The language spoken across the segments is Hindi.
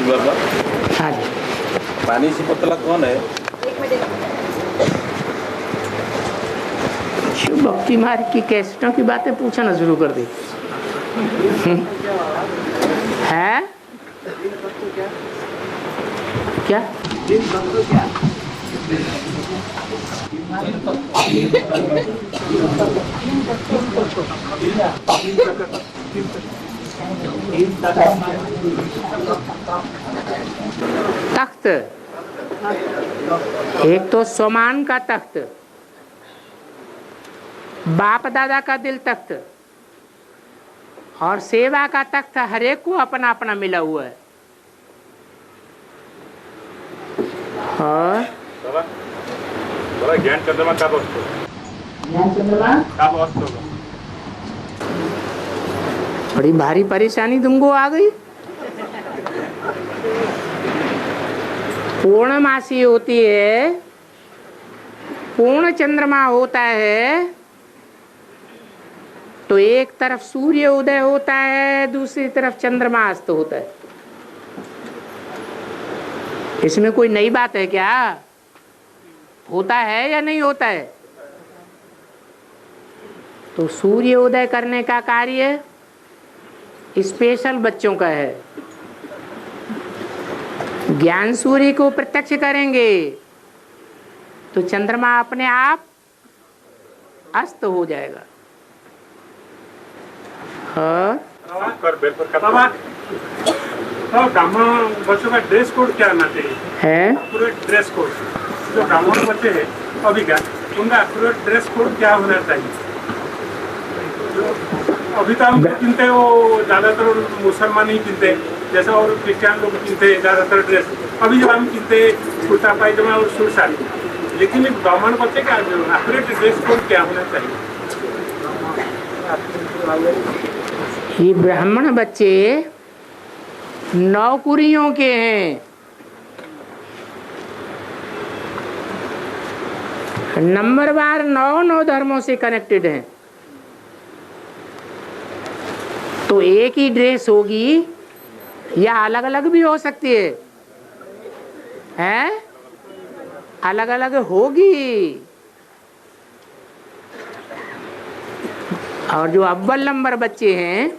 बाबा, हाँ जी। पानी से पतला कौन है? शिव भक्ति मार्ग की कैसेटों की बातें पूछना शुरू कर दी है क्या? तख्त, एक तो सोमान का तख्त, बाप दादा का दिल तख्त और सेवा का तख्त, हर एक को अपना अपना मिला हुआ है। और ज्ञान चंद्रमा कब असतो? ज्ञान चंद्रमा कब असतो? बड़ी भारी परेशानी तुमको आ गई। पूर्णमासी होती है, पूर्ण चंद्रमा होता है, तो एक तरफ सूर्य उदय होता है, दूसरी तरफ चंद्रमा अस्त होता है। इसमें कोई नई बात है क्या? होता है या नहीं होता है? तो सूर्य उदय करने का कार्य स्पेशल बच्चों का है। ज्ञान सूर्य को प्रत्यक्ष करेंगे तो चंद्रमा अपने आप अस्त हो जाएगा। ब्राह्मण बच्चों का ड्रेस कोड क्या रहना चाहिए? है पूरे ड्रेस कोड जो ब्राह्मण बच्चे हैं अभी का, उनका पूरा ड्रेस कोड क्या होना चाहिए? अभी तो हम पहनते वो ज्यादातर मुसलमान ही पहनते, जैसा और क्रिश्चियन लोग पहनते ज्यादातर ड्रेस। अभी जब हम पहनते कुर्ता पायजामा और सूट साड़ी, लेकिन एक ब्राह्मण बच्चे का ऑपरेट ड्रेस कोड क्या होना चाहिए? ये ब्राह्मण बच्चे नौकरियों के हैं, नंबरवार 9 धर्मों से कनेक्टेड हैं। तो एक ही ड्रेस होगी या अलग अलग भी हो सकती है? हैं? अलग अलग होगी। और जो अव्वल नंबर बच्चे हैं,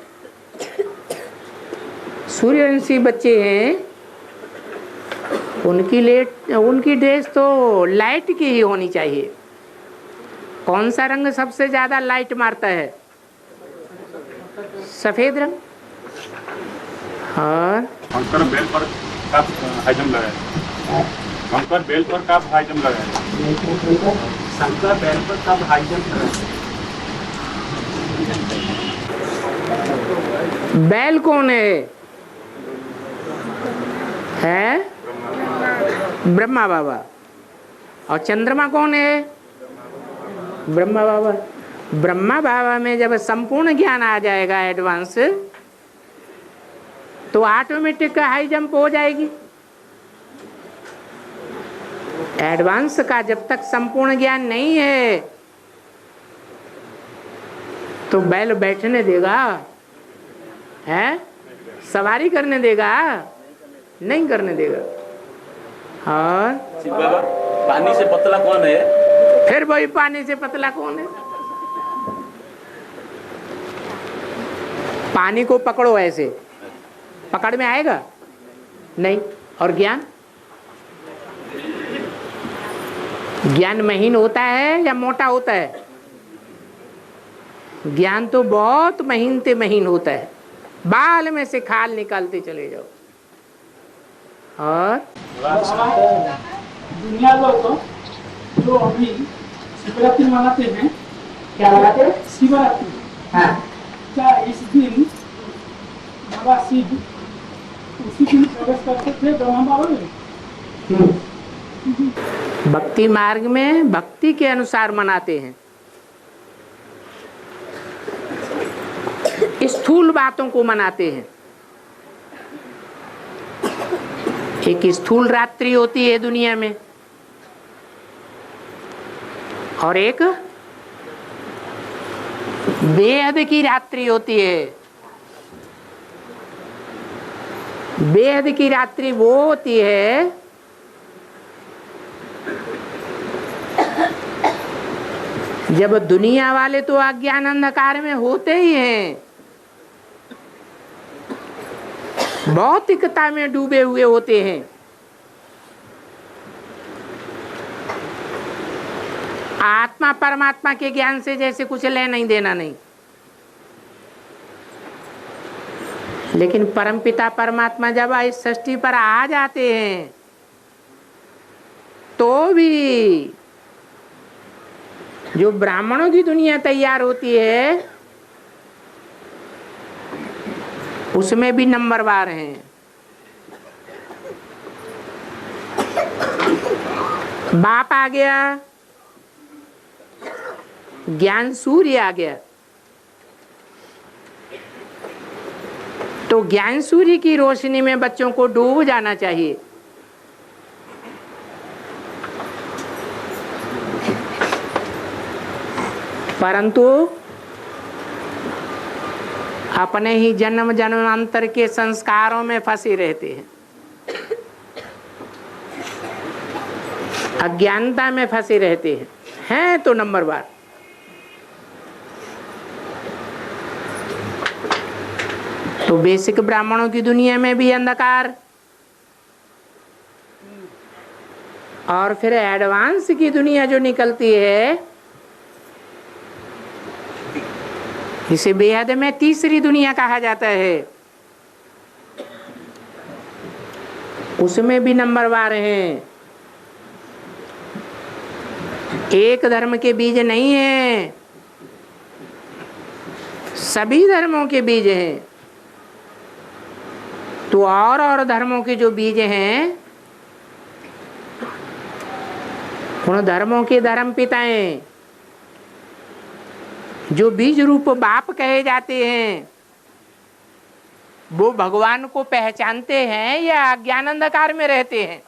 सूर्यवंशी बच्चे हैं, उनकी ड्रेस तो लाइट की ही होनी चाहिए। कौन सा रंग सबसे ज्यादा लाइट मारता है? सफेद रंग। और शंकर बेल पर कब हाइजम लगाए? शंकर बेल पर कब हाइजम लगाए? शंकर बेल पर कब हाइजम लगाए? बैल कौन है? ब्रह्मा बाबा। और चंद्रमा कौन है? ब्रह्मा बाबा। ब्रह्मा बाबा में जब संपूर्ण ज्ञान आ जाएगा एडवांस, तो ऑटोमेटिक हाई जंप हो जाएगी। एडवांस का जब तक संपूर्ण ज्ञान नहीं है तो बैल बैठने देगा? है? सवारी करने देगा? नहीं करने देगा। और शिव बाबा, पानी से पतला कौन है? फिर वही पानी से पतला कौन है? पानी को पकड़ो ऐसे, पकड़ में आएगा नहीं। और ज्ञान, ज्ञान महीन होता है या मोटा होता है? ज्ञान तो बहुत महीन से महीन होता है, बाल में से खाल निकालते चले जाओ। और दुनिया लोग जो अभी शिवरात्रि मनाते हैं, क्या मनाते हैं? शिवरात्रि। हाँ। क्या इस दिन बाबा शिव उसी दिन प्रवेश करते थे ब्रह्मा बाबा में? भक्ति मार्ग में भक्ति के अनुसार मनाते हैं। स्थूल बातों को मनाते हैं। एक स्थूल रात्रि होती है दुनिया में, और एक बेहद की रात्रि होती है। बेहद की रात्रि वो होती है जब दुनिया वाले तो अज्ञान अंधकार में होते ही हैं, भौतिकता में डूबे हुए होते हैं। आत्मा परमात्मा के ज्ञान से जैसे कुछ लेना ही देना नहीं। लेकिन परमपिता परमात्मा जब इस सृष्टि पर आ जाते हैं तो भी जो ब्राह्मणों की दुनिया तैयार होती है उसमें भी नंबरवार हैं। बाप आ गया, ज्ञान सूर्य आ गया, तो ज्ञान सूर्य की रोशनी में बच्चों को डूब जाना चाहिए। परंतु अपने ही जन्म जन्मांतर के संस्कारों में फंसे रहते हैं, अज्ञानता में फंसे रहते हैं तो नंबरवार। तो बेसिक ब्राह्मणों की दुनिया में भी अंधकार, और फिर एडवांस की दुनिया जो निकलती है इसे बेहद में तीसरी दुनिया कहा जाता है, उसमें भी नंबरवार हैं। एक धर्म के बीज नहीं है, सभी धर्मों के बीज हैं। तो और धर्मों के जो बीज हैं उन धर्मों के धर्म पिताएं जो बीज रूप बाप कहे जाते हैं वो भगवान को पहचानते हैं या अज्ञान अंधकार में रहते हैं?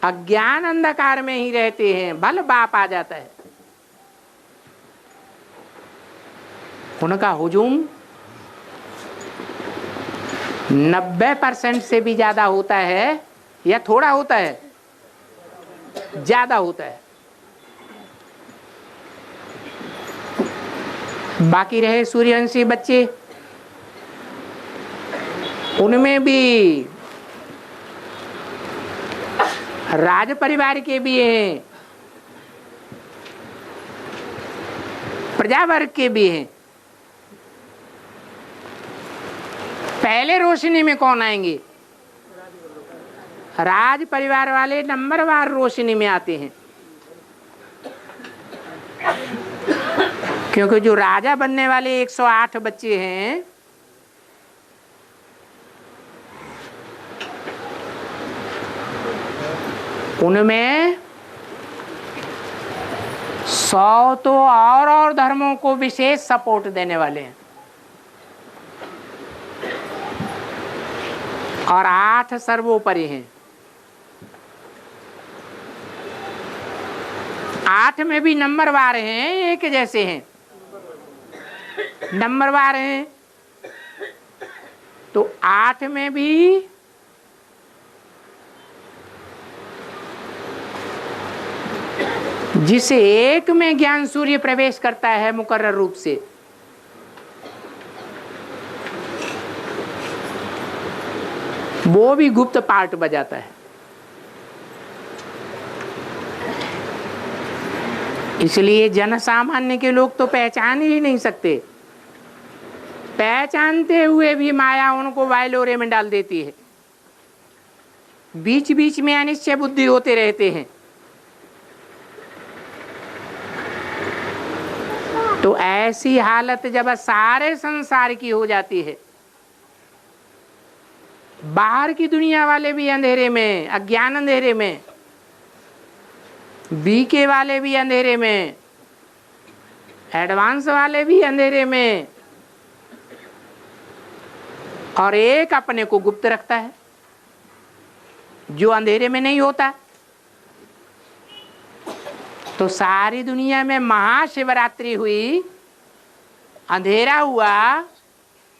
अज्ञान अंधकार में ही रहते हैं। भले बाप आ जाता है, उनका हुजूम 90% से भी ज्यादा होता है या थोड़ा होता है? ज्यादा होता है। बाकी रहे सूर्यवंशी बच्चे, उनमें भी राज परिवार के भी हैं, प्रजा वर्ग के भी हैं। पहले रोशनी में कौन आएंगे? राज परिवार वाले नंबरवार रोशनी में आते हैं, क्योंकि जो राजा बनने वाले 108 बच्चे हैं उनमें 100 तो और धर्मों को विशेष सपोर्ट देने वाले हैं और 8 सर्वोपरि हैं। 8 में भी नंबरवार हैं, एक जैसे हैं, नंबरवार हैं। तो 8 में भी जिस एक में ज्ञान सूर्य प्रवेश करता है मुकर्रर रूप से, वो भी गुप्त पार्ट बजाता है। इसलिए जन सामान्य के लोग तो पहचान ही नहीं सकते, पहचानते हुए भी माया उनको वायलोरे में डाल देती है। बीच बीच में अनिश्चय बुद्धि होते रहते हैं। तो ऐसी हालत जब सारे संसार की हो जाती है, बाहर की दुनिया वाले भी अंधेरे में, अज्ञान अंधेरे में, बीके वाले भी अंधेरे में, एडवांस वाले भी अंधेरे में, और एक अपने को गुप्त रखता है जो अंधेरे में नहीं होता। तो सारी दुनिया में महाशिवरात्रि हुई, अंधेरा हुआ,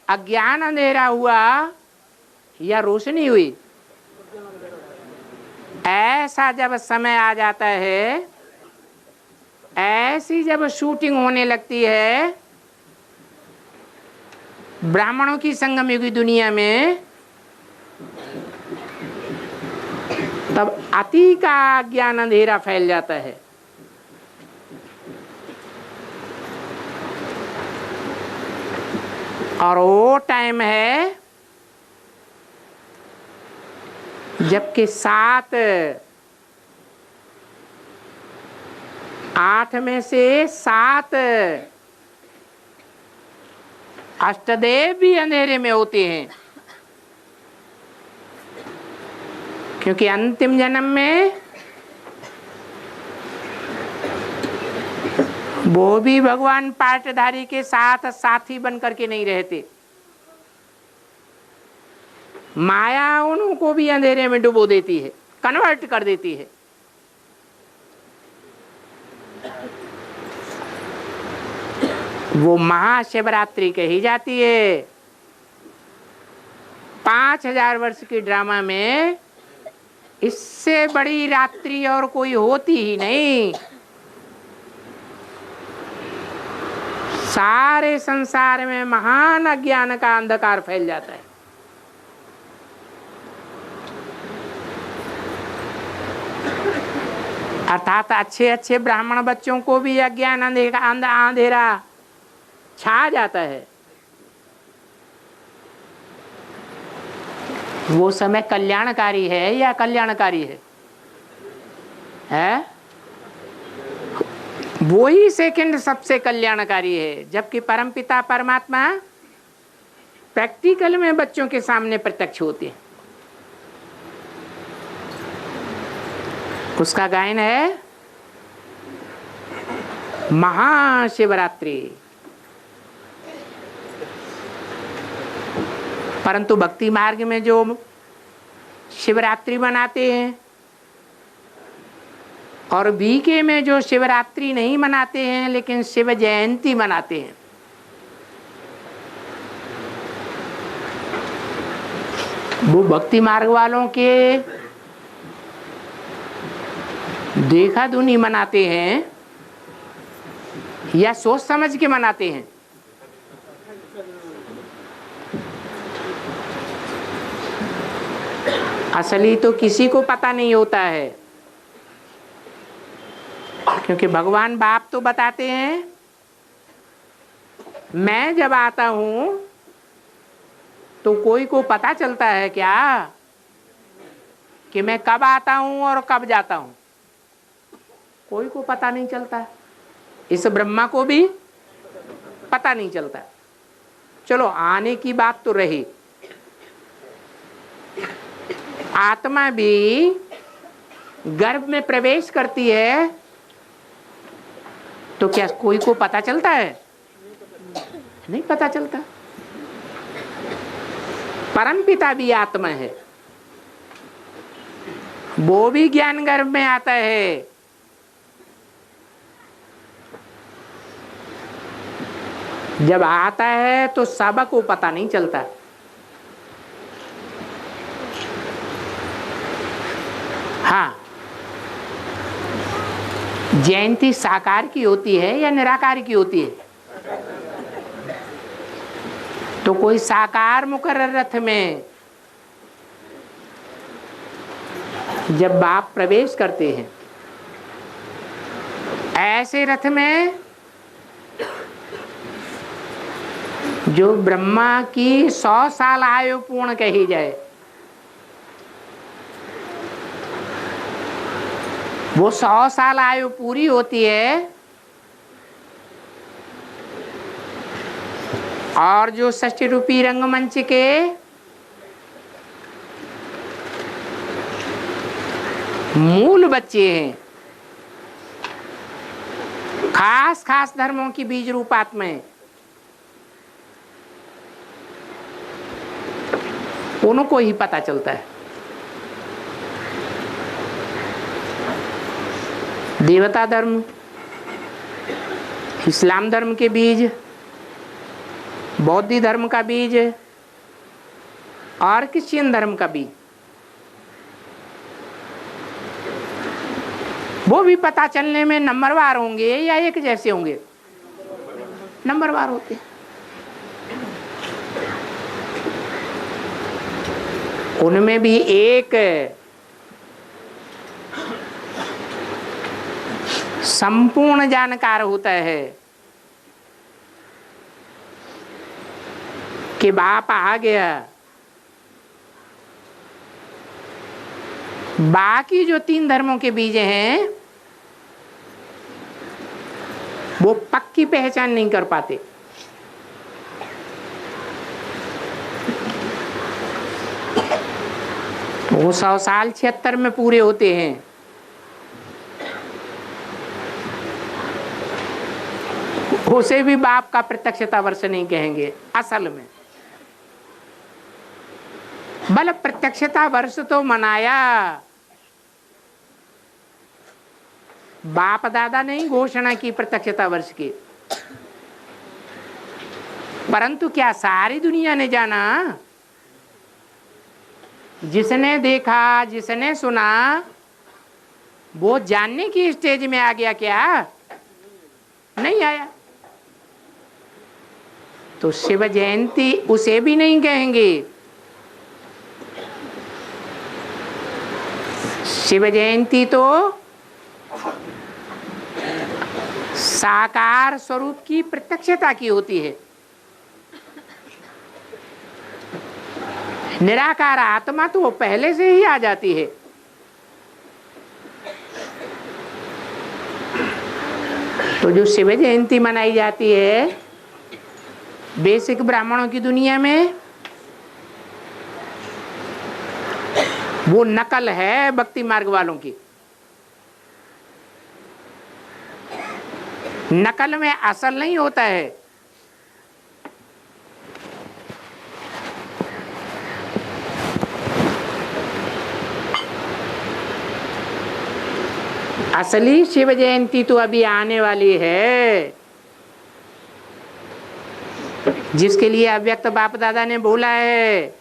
अज्ञान अंधेरा हुआ या रोशनी हुई? ऐसा जब समय आ जाता है, ऐसी जब शूटिंग होने लगती है ब्राह्मणों की संगम युगी दुनिया में, तब अति का ज्ञान अंधेरा फैल जाता है। और वो टाइम है जबकि 7 8 में से 7 अष्टदेव भी अंधेरे में होते हैं, क्योंकि अंतिम जन्म में वो भी भगवान पाटधारी के साथ साथी बन करके नहीं रहते। माया उनको भी अंधेरे में डुबो देती है, कन्वर्ट कर देती है। वो महाशिवरात्रि कही जाती है। 5000 वर्ष की ड्रामा में इससे बड़ी रात्रि और कोई होती ही नहीं। सारे संसार में महान अज्ञान का अंधकार फैल जाता है। अर्थात अच्छे अच्छे ब्राह्मण बच्चों को भी अज्ञान अंधेरा छा जाता है। वो समय कल्याणकारी है या कल्याणकारी है? वो ही सेकंड सबसे कल्याणकारी है, जबकि परमपिता परमात्मा प्रैक्टिकल में बच्चों के सामने प्रत्यक्ष होते हैं। उसका गायन है महाशिवरात्रि। परंतु भक्ति मार्ग में जो शिवरात्रि मनाते हैं और बीके में जो शिवरात्रि नहीं मनाते हैं लेकिन शिव जयंती मनाते हैं, वो भक्ति मार्ग वालों के देखा दुनी मनाते हैं या सोच समझ के मनाते हैं? असली तो किसी को पता नहीं होता है, क्योंकि भगवान बाप तो बताते हैं मैं जब आता हूं तो कोई को पता चलता है क्या कि मैं कब आता हूं और कब जाता हूं? कोई को पता नहीं चलता। इस ब्रह्मा को भी पता नहीं चलता। चलो आने की बात तो रही, आत्मा भी गर्भ में प्रवेश करती है तो क्या कोई को पता चलता है? नहीं पता चलता। परमपिता भी आत्मा है, वो भी ज्ञान गर्भ में आता है। जब आता है तो सबको पता नहीं चलता। हाँ, जयंती साकार की होती है या निराकार की होती है? तो कोई साकार मुकर्रर रथ में जब बाप प्रवेश करते हैं, ऐसे रथ में जो ब्रह्मा की 100 साल आयु पूर्ण कही जाए, वो 100 साल आयु पूरी होती है और जो षष्ठी रूपी रंगमंच के मूल बच्चे हैं, खास खास धर्मों की बीज रूपात्माएं, उनको ही पता चलता है। देवता धर्म, इस्लाम धर्म के बीज, बौद्ध धर्म का बीज और क्रिश्चियन धर्म का बीज, वो भी पता चलने में नंबरवार होंगे या एक जैसे होंगे? नंबरवार होते हैं। उनमें भी एक संपूर्ण जानकार होता है कि बाप आ गया। बाकी जो 3 धर्मों के बीज हैं वो पक्की पहचान नहीं कर पाते। वो 100 साल 76 में पूरे होते हैं। उसे भी बाप का प्रत्यक्षता वर्ष नहीं कहेंगे असल में। बल प्रत्यक्षता वर्ष तो मनाया, बाप दादा नहीं घोषणा की प्रत्यक्षता वर्ष की, परंतु क्या सारी दुनिया ने जाना? जिसने देखा, जिसने सुना, वो जानने की स्टेज में आ गया क्या? नहीं आया। तो शिव जयंती उसे भी नहीं कहेंगे। शिव जयंती तो साकार स्वरूप की प्रत्यक्षता की होती है। निराकार आत्मा तो वो पहले से ही आ जाती है। तो जो शिव जयंती मनाई जाती है बेसिक ब्राह्मणों की दुनिया में, वो नकल है भक्ति मार्ग वालों की। नकल में असल नहीं होता है। असली शिव जयंती तो अभी आने वाली है, जिसके लिए अव्यक्त बाप दादा ने बोला है,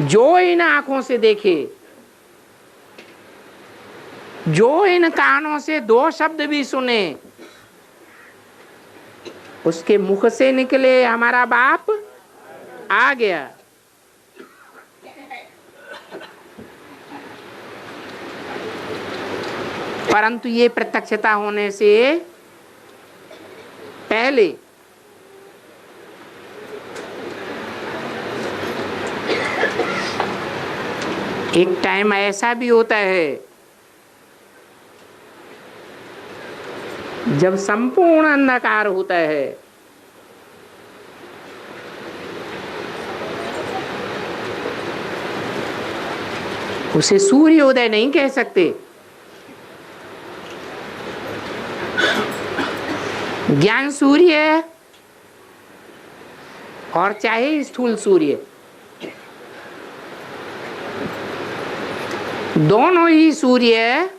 जो इन आंखों से देखे, जो इन कानों से 2 शब्द भी सुने, उसके मुख से निकले हमारा बाप आ गया। परंतु ये प्रत्यक्षता होने से पहले एक टाइम ऐसा भी होता है जब संपूर्ण अंधकार होता है। उसे सूर्योदय नहीं कह सकते। ज्ञान सूर्य है और चाहे स्थूल सूर्य, दोनों ही सूर्य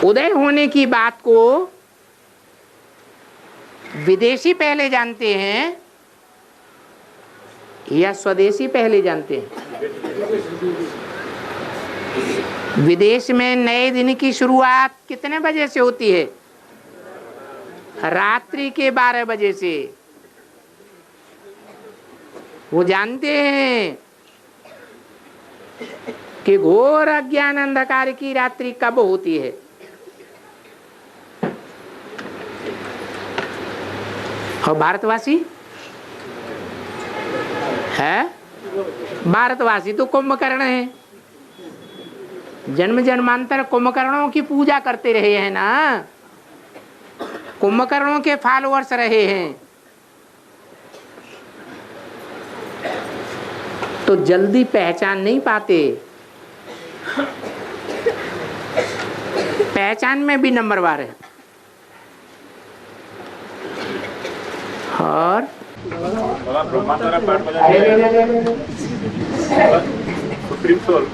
उदय होने की बात को विदेशी पहले जानते हैं या स्वदेशी पहले जानते हैं? विदेश में नए दिन की शुरुआत कितने बजे से होती है? रात्रि के 12 बजे से। वो जानते हैं कि घोर अज्ञान अंधकार की रात्रि कब होती है। और भारतवासी है, भारतवासी तो कुंभकर्ण है। जन्म जन्मांतर कुंभकर्णों की पूजा करते रहे हैं ना, कुंभकर्णों के फॉलोअर्स रहे हैं। तो जल्दी पहचान नहीं पाते। पहचान में भी नंबरवार है। और ब्रह्मा द्वारा पाठ बजाने सुप्रीम सोल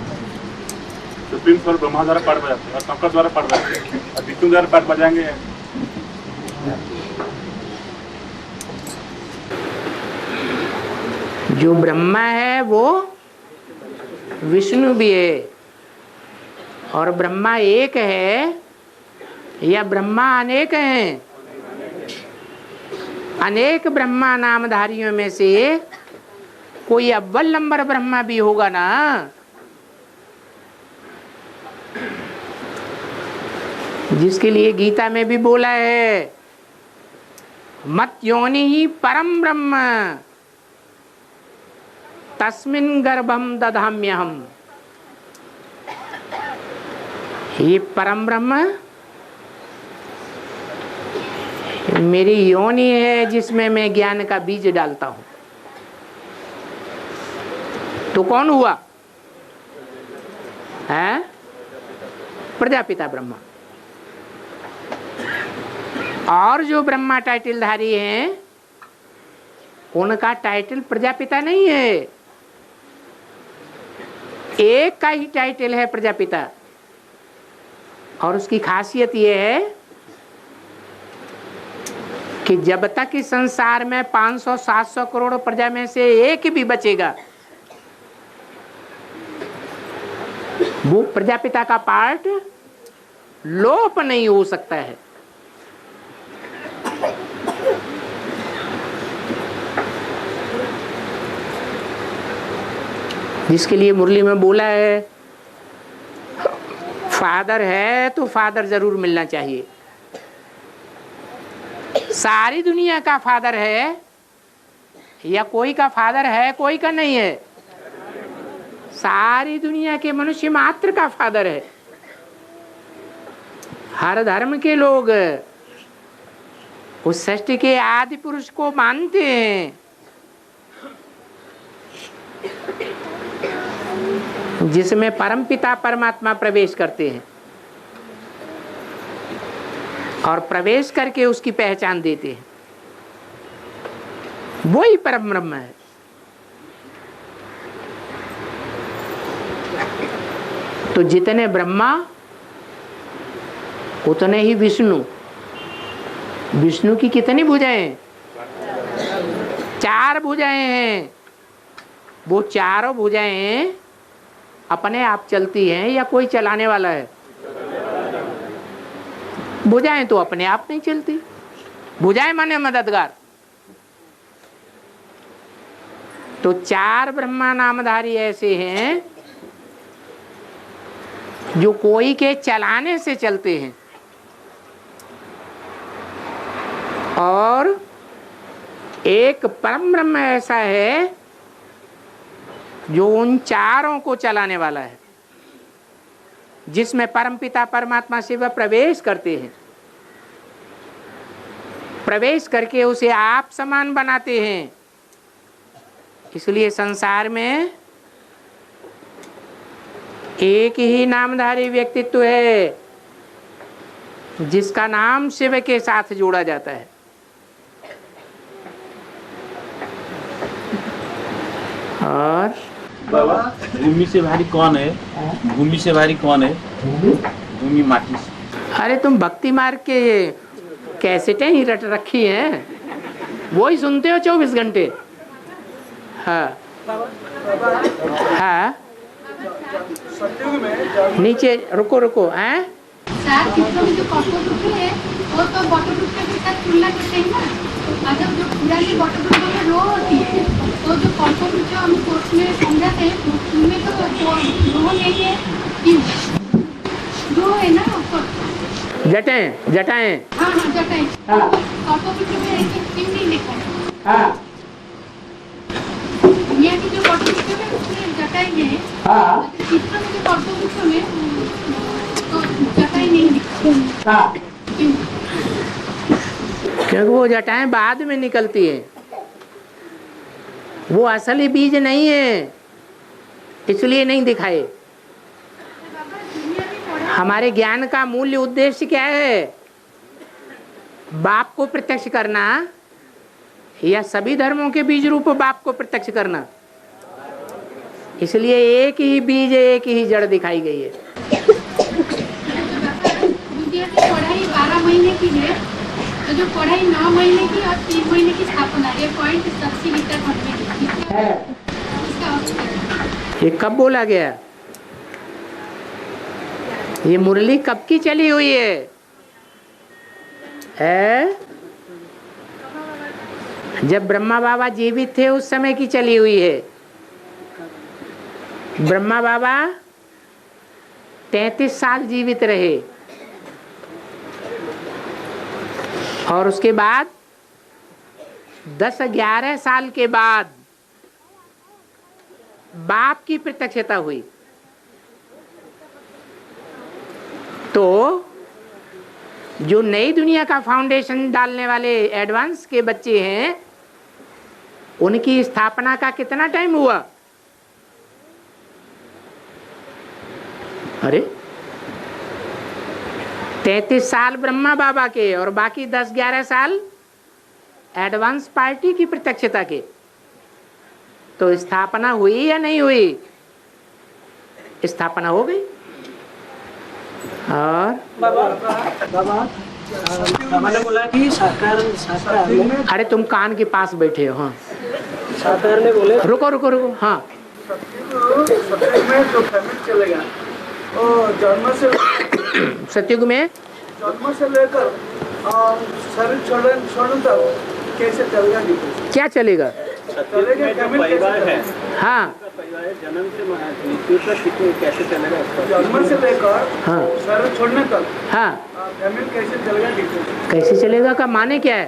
सुप्रीम स्वर ब्रह्मा द्वारा पाठ बजाते हैं और शंकर द्वारा पाठ बजाते हैं और विष्णु द्वारा पाठ बजाएंगे। जो ब्रह्मा है वो विष्णु भी है, और ब्रह्मा एक है या ब्रह्मा अनेक हैं? अनेक ब्रह्मा नामधारियों में से कोई अव्वल नंबर ब्रह्मा भी होगा ना। जिसके लिए गीता में भी बोला है, मत योनि ही परम ब्रह्म तस्मिन् गर्भम दधाम्यहम्। ये परम ब्रह्म मेरी योनि है जिसमें मैं ज्ञान का बीज डालता हूं। तो कौन हुआ? है प्रजापिता ब्रह्मा। और जो ब्रह्मा टाइटलधारी हैं उनका टाइटल प्रजापिता नहीं है, एक का ही टाइटल है प्रजापिता। और उसकी खासियत यह है कि जब तक इस संसार में 500-700 करोड़ प्रजा में से एक भी बचेगा, वो प्रजापिता का पार्ट लोप नहीं हो सकता है। जिसके लिए मुरली में बोला है, फादर है तो फादर जरूर मिलना चाहिए। सारी दुनिया का फादर है या कोई का फादर है, कोई का नहीं है? सारी दुनिया के मनुष्य मात्र का फादर है। हर धर्म के लोग उस सृष्टि के आदि पुरुष को मानते हैं, जिसमें परमपिता परमात्मा प्रवेश करते हैं और प्रवेश करके उसकी पहचान देते हैं। वही परम ब्रह्म है। तो जितने ब्रह्मा उतने ही विष्णु। विष्णु की कितनी भुजाएं? 4 भुजाएं हैं। वो चारों भुजाएं अपने आप चलती हैं या कोई चलाने वाला है? भुजाएं तो अपने आप नहीं चलती। भुजाएं माने मददगार। तो 4 ब्रह्मा नामधारी ऐसे हैं जो कोई के चलाने से चलते हैं, और एक परम ब्रह्म ऐसा है जो उन चारों को चलाने वाला है, जिसमें परमपिता परमात्मा से वह प्रवेश करते हैं। प्रवेश करके उसे आप समान बनाते हैं। इसलिए संसार में एक ही नामधारी व्यक्तित्व है जिसका नाम शिव के साथ जोड़ा जाता है। और बाबा, भूमि से भारी कौन है? भूमि से भारी कौन है? भूमि माटी से। अरे तुम भक्ति मार्ग के कैसेटें ही रट रखी हैं, वो ही सुनते हो 24 घंटे। हाँ हाँ, नीचे रुको रुको। हैं सर, चित्रों में जो कल्पवृक्ष है वो तो वटवृक्ष के साथ तुलना करते हैं ना। और जब जो पुरानी वटवृक्ष में रो होती है तो जो कल्पवृक्ष हम कोर्स में समझाते हैं उनमें तो रो नहीं है, रो है ना ऊपर। जटाएं जटाएं। हाँ हाँ, जटाएं। हाँ कल्पवृक्ष में ऐसे क्यों नहीं लिखा है? हाँ यहाँ की जो वटवृक्ष है उसमें जटाएं है। हाँ चित्र में जो कल्पवृक्ष में तो जटाएं नहीं लिखा। हाँ, क्यों? क्योंकि वो जटाएं बाद में निकलती है, वो असली बीज नहीं है, इसलिए नहीं दिखाए। हमारे ज्ञान का मूल्य उद्देश्य क्या है? बाप को प्रत्यक्ष करना या सभी धर्मों के बीज रूप बाप को प्रत्यक्ष करना। इसलिए एक ही बीज, एक ही जड़ दिखाई गई है। जैसे पढ़ाई 12 महीने की है, तो जो पढ़ाई 9 महीने की और 3 महीने की स्थापना, ये पॉइंट सबसे भीतर बनने है। इसका ये कब बोला गया? ये मुरली कब की चली हुई है? जब ब्रह्मा बाबा जीवित थे उस समय की चली हुई है। ब्रह्मा बाबा 33 साल जीवित रहे और उसके बाद 10-11 साल के बाद बाप की प्रत्यक्षता हुई। तो जो नई दुनिया का फाउंडेशन डालने वाले एडवांस के बच्चे हैं, उनकी स्थापना का कितना टाइम हुआ? अरे 33 साल ब्रह्मा बाबा के और बाकी 10-11 साल एडवांस पार्टी की प्रत्यक्षता के। तो स्थापना हुई या नहीं हुई? स्थापना हो गई। और बाबा ने बोला कि साकार में, अरे तुम कान के पास बैठे हो। हाँ, साकार ने बोले रुको रुको रुको। हाँ, में जो फैमिली चलेगा वो जन्म सतयुग में से लेकर शरीर छोड़ने तक कैसे चलेगा? क्या चलेगा? चलेगा हाँ, जन्म से मृत्यु तक कैसे चलेगा? जन्म से लेकर हाँ, शरीर छोड़ने तक हाँ, फैमिली कैसे चलेगा? कैसे चलेगा का माने क्या है?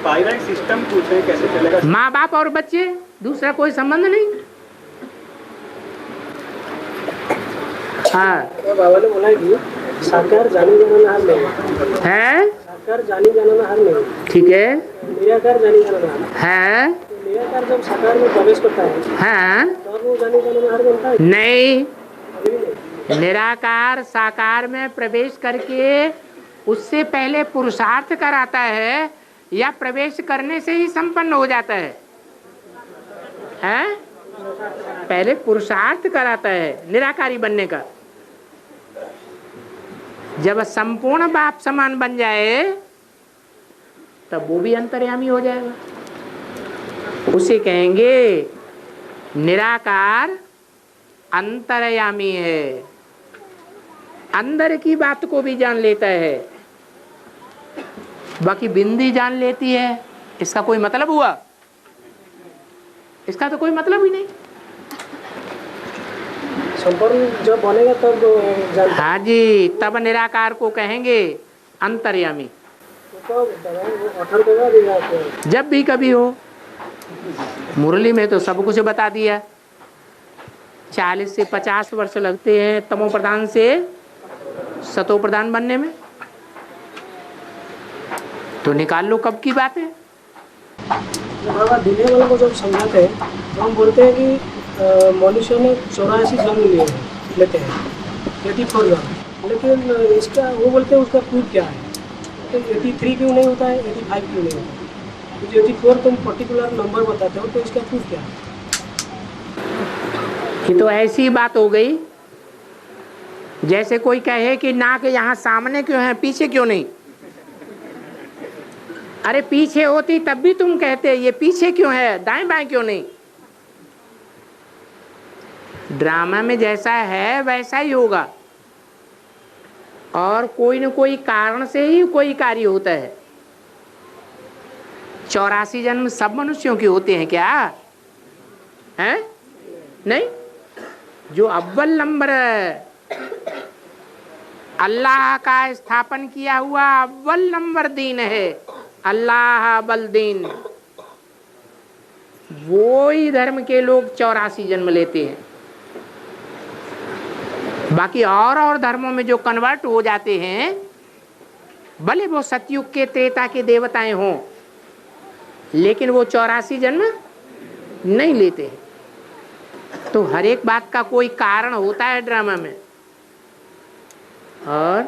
पारिवारिक सिस्टम पूछे कैसे चलेगा? माँ बाप और बच्चे, दूसरा कोई संबंध नहीं। हाँ, तो बाबा ने बोला कि साकार जानी जाना हार नहीं है। साकार जानी जाना हार नहीं, ठीक है। निराकार जानी जाना हार है। तो निराकार जब साकार में प्रवेश करता है हाँ, तो वो जानी जाना हार बनता है? नहीं, अभी भी नहीं। निराकार साकार में प्रवेश करके उससे पहले पुरुषार्थ कराता है या प्रवेश करने से ही संपन्न हो जाता है? हैं? पहले पुरुषार्थ कराता है निराकारी बनने का। जब संपूर्ण बाप समान बन जाए तब वो भी अंतर्यामी हो जाएगा। उसे कहेंगे निराकार अंतर्यामी है, अंदर की बात को भी जान लेता है, बाकी बिंदी जान लेती है। इसका कोई मतलब हुआ? इसका तो कोई मतलब ही नहीं। संपूर्ण जब बनेगा तब जान। हाँ जी, तब निराकार को कहेंगे अंतर्यामी। तो 18 देगा देगा आपको। जब भी कभी हो। मुरली में तो सब कुछ बता दिया। 40 से 50 वर्ष लगते हैं तमो प्रधान से सतो प्रधान बनने में, तो निकाल लो कब की बात है। बाबा दिने वालों को जब समझाते हैं तो हम बोलते हैं कि मनुष्य ने 84 जन्म लेते हैं, 84 जन्म, लेकिन इसका वो बोलते हैं उसका प्रूफ क्या है? तो 83 क्यों नहीं होता है, 85 क्यों नहीं होता है? तो 84 तुम पर्टिकुलर नंबर बताते हो, तो इसका प्रूफ क्या है? ये तो ऐसी बात हो गई जैसे कोई कहे कि नाक यहाँ सामने क्यों है, पीछे क्यों नहीं। अरे पीछे होती तब भी तुम कहते ये पीछे क्यों है, दाएं बाएं क्यों नहीं। ड्रामा में जैसा है वैसा ही होगा, और कोई न कोई कारण से ही कोई कार्य होता है। 84 जन्म सब मनुष्यों के होते हैं क्या? हैं? नहीं। जो अव्वल नंबर अल्लाह का स्थापन किया हुआ अव्वल नंबर दीन है, अल्लाह अव्वल दीन, वो ही धर्म के लोग 84 जन्म लेते हैं। बाकी और धर्मों में जो कन्वर्ट हो जाते हैं, भले वो सतयुग के त्रेता के देवताएं हों, लेकिन वो 84 जन्म नहीं लेते हैं। तो हर एक बात का कोई कारण होता है ड्रामा में। और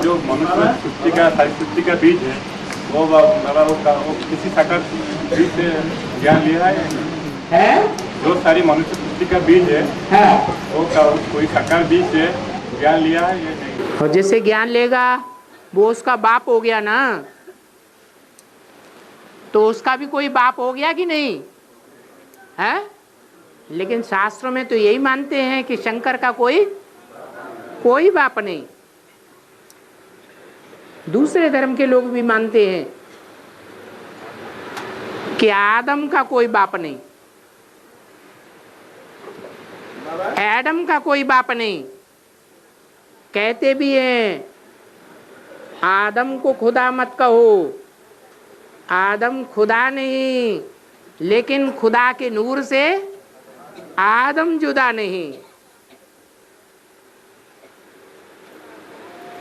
जो मनुष्य सृष्टि का सारी सृष्टि का बीज है वो किसी साकार बीज से ज्ञान लिया है? जो सारी मनुष्य सृष्टि का बीज है वो कोई साकार बीज से ज्ञान लिया है ये नहीं। और जिससे ज्ञान लेगा वो उसका बाप हो गया ना, तो उसका भी कोई बाप हो गया कि नहीं है? लेकिन शास्त्रों में तो यही मानते हैं कि शंकर का कोई बाप नहीं। दूसरे धर्म के लोग भी मानते हैं कि आदम का कोई बाप नहीं, एडम का कोई बाप नहीं। कहते भी हैं आदम को खुदा मत कहो, आदम खुदा नहीं, लेकिन खुदा के नूर से आदम जुदा नहीं।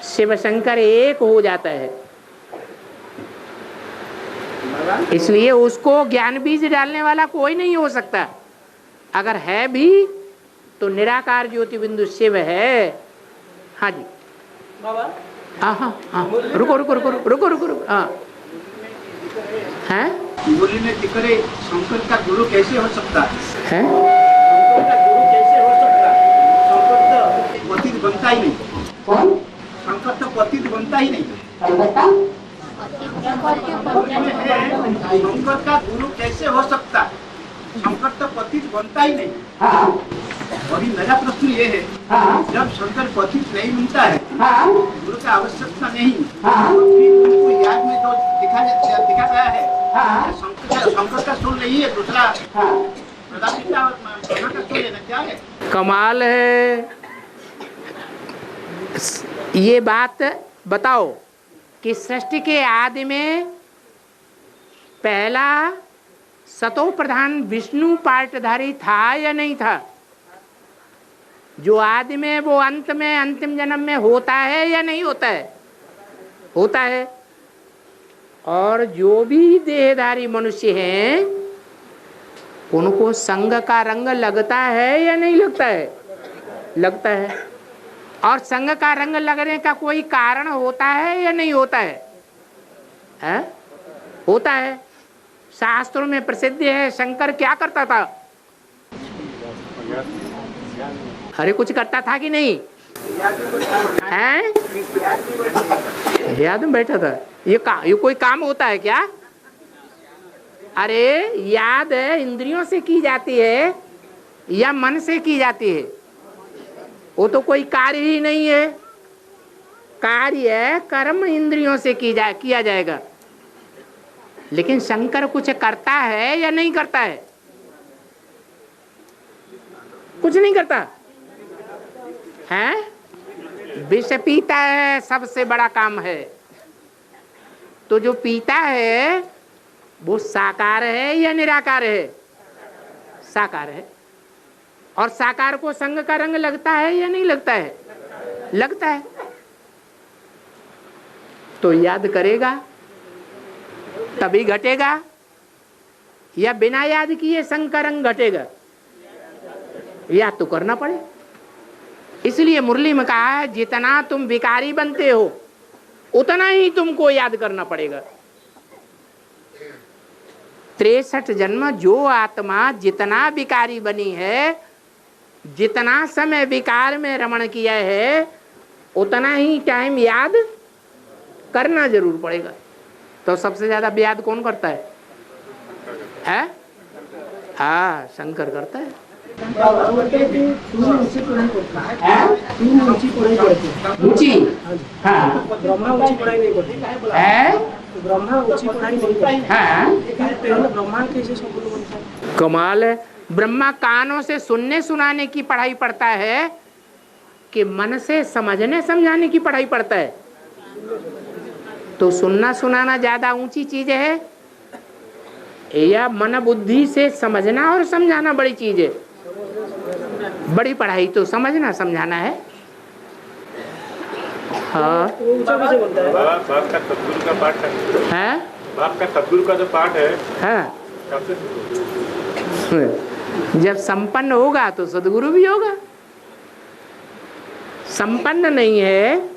शिव शंकर एक हो जाता है, इसलिए उसको ज्ञान बीज डालने वाला कोई नहीं हो सकता। अगर है भी तो निराकार ज्योति बिंदु शिव है। हाँ जी हाँ, रुको रुको रुको रुको रुको रुको हाँ हैं बोली ने तिकरे शंकर का गुरु कैसे हो सकता है? शंकर का गुरु कैसे हो सकता है? शंकर तो पतित बनता ही नहीं। कौन? शंकर तो पतित बनता ही नहीं। शंकर का गुरु कैसे हो सकता है? शंकर तो पतित बनता ही नहीं। अभी मेरा प्रश्न ये है, जब शंकर पतित नहीं बनता है, गुरु का आवश्यकता नहीं, फिर उनको याद में तो दिखा गया है शंकर का सुन नहीं है, दूसरा प्रदापिता ब्रह्मा का सुन लेना क्या है? कमाल है। ये बात बताओ कि सृष्टि के आदि में पहला सतो प्रधान विष्णु पार्टधारी था या नहीं था? जो आदि में वो अंत में अंतिम जन्म में होता है या नहीं होता है? होता है। और जो भी देहधारी मनुष्य हैं उनको संग का रंग लगता है या नहीं लगता है? लगता है। और संग का रंग लगने का कोई कारण होता है या नहीं होता है? होता है। शास्त्रों में प्रसिद्ध है शंकर क्या करता था? अरे कुछ करता था कि नहीं? हैं? याद में बैठा था। ये कोई काम होता है क्या? अरे याद है इंद्रियों से की जाती है या मन से की जाती है? वो तो कोई कार्य ही नहीं है। कार्य कर्म इंद्रियों से किया जाएगा। लेकिन शंकर कुछ करता है या नहीं करता है? कुछ नहीं करता है। विष पीता है, सबसे बड़ा काम है। तो जो पीता है वो साकार है या निराकार है? साकार है। और साकार को संग का रंग लगता है या नहीं लगता है? लगता है। तो याद करेगा तभी घटेगा या बिना याद किए संग का रंग घटेगा? याद तो करना पड़े। इसलिए मुरली में कहा है जितना तुम विकारी बनते हो उतना ही तुमको याद करना पड़ेगा। 63 जन्म जो आत्मा जितना विकारी बनी है, जितना समय विकार में रमण किया है, उतना ही टाइम याद करना जरूर पड़ेगा। तो सबसे ज्यादा याद कौन करता है? हाँ, शंकर करता है। ऊंची हाँ ब्रह्मा ऊंची पढ़ाई नहीं करते है। ब्रह्मा ऊंची पढ़ाई नहीं करते हाँ ब्रह्मांड कैसे संपूर्ण बनता है? कमाल है। ब्रह्मा कानों से सुनने सुनाने की पढ़ाई पढ़ता है कि मन से समझने समझाने की पढ़ाई पढ़ता है? तो सुनना सुनाना ज्यादा ऊंची चीज है या मन बुद्धि से समझना और समझाना बड़ी चीज है? बड़ी पढ़ाई तो समझना समझाना है। हाँ बाप का सदगुरु का पाठ है। बाप का सदगुरु का जो पाठ है हाँ। जब संपन्न होगा तो सदगुरु भी होगा। संपन्न नहीं है,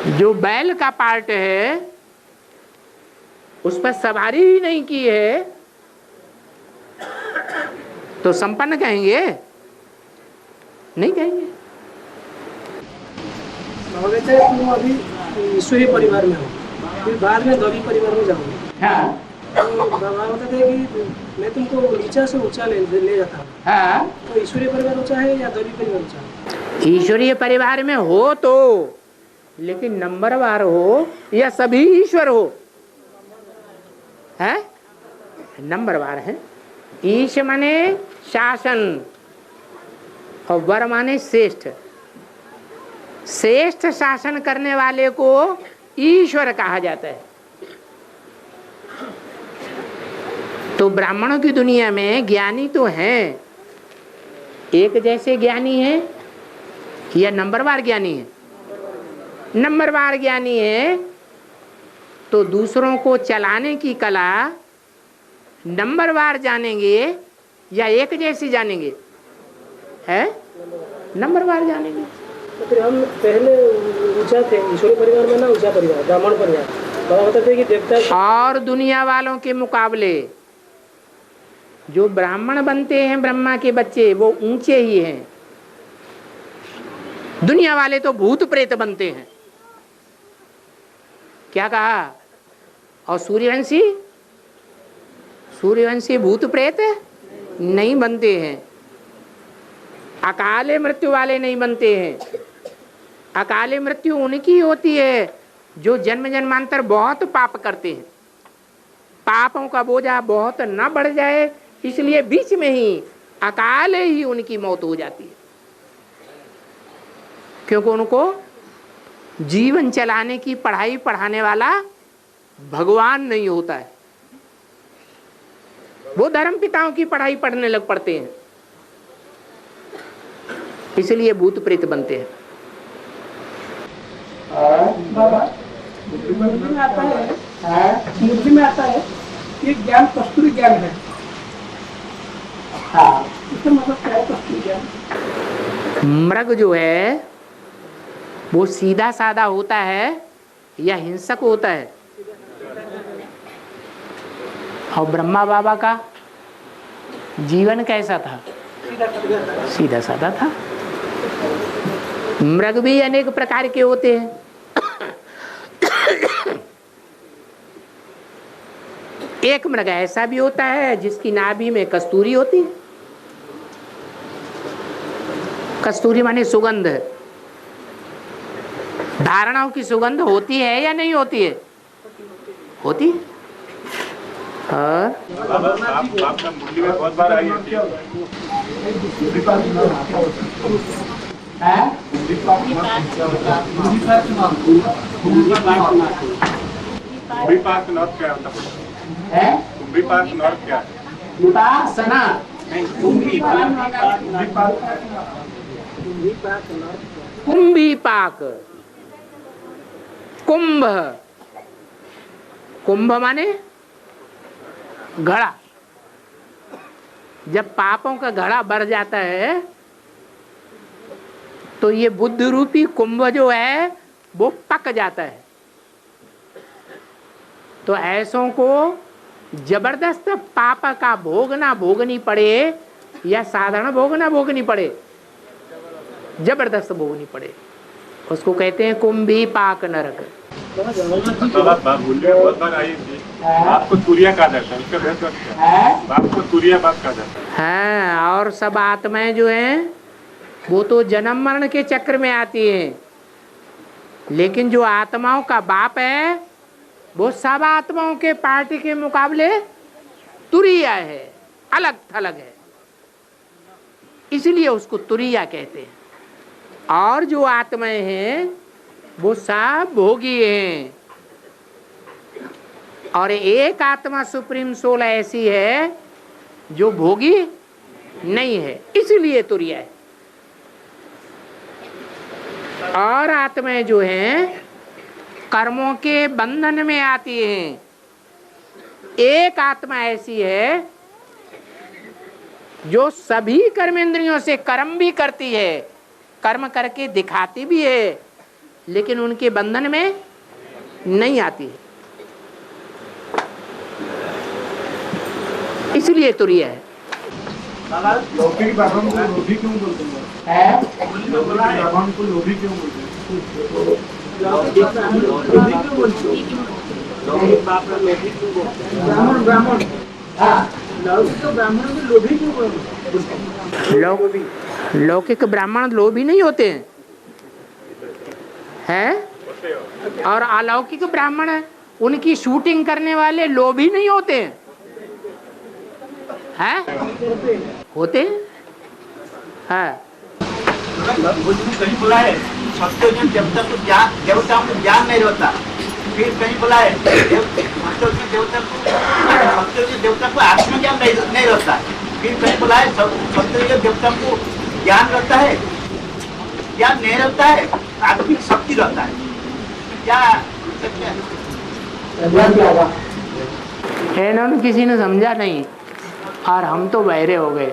जो बैल का पार्ट है उस पर सवारी ही नहीं की है तो संपन्न कहेंगे? नहीं कहेंगे। बाबा कहते हैं तुम अभी ईश्वरीय परिवार में हो, फिर बाद में दबी परिवार में जाओगे। हाँ तो बाबा बताते हैं कि मैं तुमको नीचा से ऊंचा ले जाता हूँ। हाँ, तो ईश्वरीय परिवार ऊंचा है या दबी परिवार ऊंचा है? ईश्वरीय परिवार में हो तो, लेकिन नंबरवार हो या सभी ईश्वर हो, है नंबरवार है। ईश माने शासन और वर माने श्रेष्ठ। श्रेष्ठ शासन करने वाले को ईश्वर कहा जाता है। तो ब्राह्मणों की दुनिया में ज्ञानी तो हैं, एक जैसे ज्ञानी है या नंबरवार ज्ञानी है? नंबरवार ज्ञानी है तो दूसरों को चलाने की कला नंबरवार जानेंगे या एक जैसी जानेंगे? है नंबरवार जानेंगे। तो फिर हम पहले ऊंचा थे ईश्वरीय परिवार में ना ऊंचा परिवार ब्राह्मण परिवार। बाबा बताते हैं कि देवता और दुनिया वालों के मुकाबले जो ब्राह्मण बनते हैं ब्रह्मा के बच्चे वो ऊंचे ही हैं। दुनिया वाले तो भूत प्रेत बनते हैं। क्या कहा? और सूर्यवंशी भूत प्रेत नहीं बनते हैं। अकाले मृत्यु वाले नहीं बनते हैं। अकाले मृत्यु उनकी होती है जो जन्म जन्मांतर बहुत पाप करते हैं। पापों का बोझा बहुत न बढ़ जाए इसलिए बीच में ही अकाले ही उनकी मौत हो जाती है, क्योंकि उनको जीवन चलाने की पढ़ाई पढ़ाने वाला भगवान नहीं होता है। वो धर्म पिताओं की पढ़ाई पढ़ने लग पड़ते हैं, इसलिए भूत प्रेत बनते हैं। बाबा मुझे में आता है कि ज्ञान कस्तूरी ज्ञान है। इसका मतलब क्या है कस्तूरी ज्ञान? मृग जो है वो सीधा साधा होता है या हिंसक होता है? और ब्रह्मा बाबा का जीवन कैसा था? सीधा साधा था। मृग भी अनेक प्रकार के होते हैं। एक मृग ऐसा भी होता है जिसकी नाभि में कस्तूरी होती है। कस्तूरी माने सुगंध। धारणाओं की सुगंध होती है या नहीं होती है? होती है। और आपका मुरली में बहुत बार आई होती है। कुंभी पार्क नॉर्थ क्या होता है? कुंभी पार्क नॉर्थ क्या है? विपासना। कुंभी पाक। कुंभ। कुंभ माने घड़ा। जब पापों का घड़ा बढ़ जाता है तो ये बुद्ध रूपी कुंभ जो है वो पक जाता है। तो ऐसों को जबरदस्त पाप का भोगना भोगनी पड़े या साधारण भोगना भोगनी पड़े, जबरदस्त भोगनी पड़े, उसको कहते हैं कुंभी पाक नरक। बहुत बार आई थी। आपको तुरिया कहा जाता है, उसका भेद क्या है? आपको तुरिया बात कहा जाता है। हाँ, और सब आत्माएं जो हैं वो तो जन्म मरण के चक्र में आती हैं, लेकिन जो आत्माओं का बाप है वो सब आत्माओं के पार्टी के मुकाबले तुरिया है, अलग थलग है, इसलिए उसको तुरिया कहते हैं। और जो आत्माएं हैं वो सब भोगी हैं, और एक आत्मा सुप्रीम सोल ऐसी है जो भोगी नहीं है, इसलिए तुरिया है। और आत्माएं जो हैं कर्मों के बंधन में आती हैं। एक आत्मा ऐसी है जो सभी कर्मेंद्रियों से कर्म भी करती है, कर्म करके दिखाती भी है, लेकिन उनके बंधन में नहीं आती है, इसलिए तुरिया है। लौकिक बातों को रोधी क्यों बोलते हैं? भगवान को लोभी क्यों बोलते हैं? ब्राह्मण लोभी क्यों बोलते? लौकिक ब्राह्मण लोभी नहीं होते हैं, और अलौकिक ब्राह्मण है, उनकी शूटिंग करने वाले लोभी नहीं होते हैं? होते हैं। कहीं बोला है सत्योजन देवता को देवताओं को ज्ञान नहीं रहता। फिर कहीं बोला है सत्योजन देवता को आत्मज्ञान नहीं रहता। फिर कहीं बोला है सत्योजन देवता को ज्ञान रहता है, ज्ञान नहीं रहता है, आत्मिक शक्ति रहता है। क्या इन्होंने किसी ने समझा नहीं और हम तो बहरे हो गए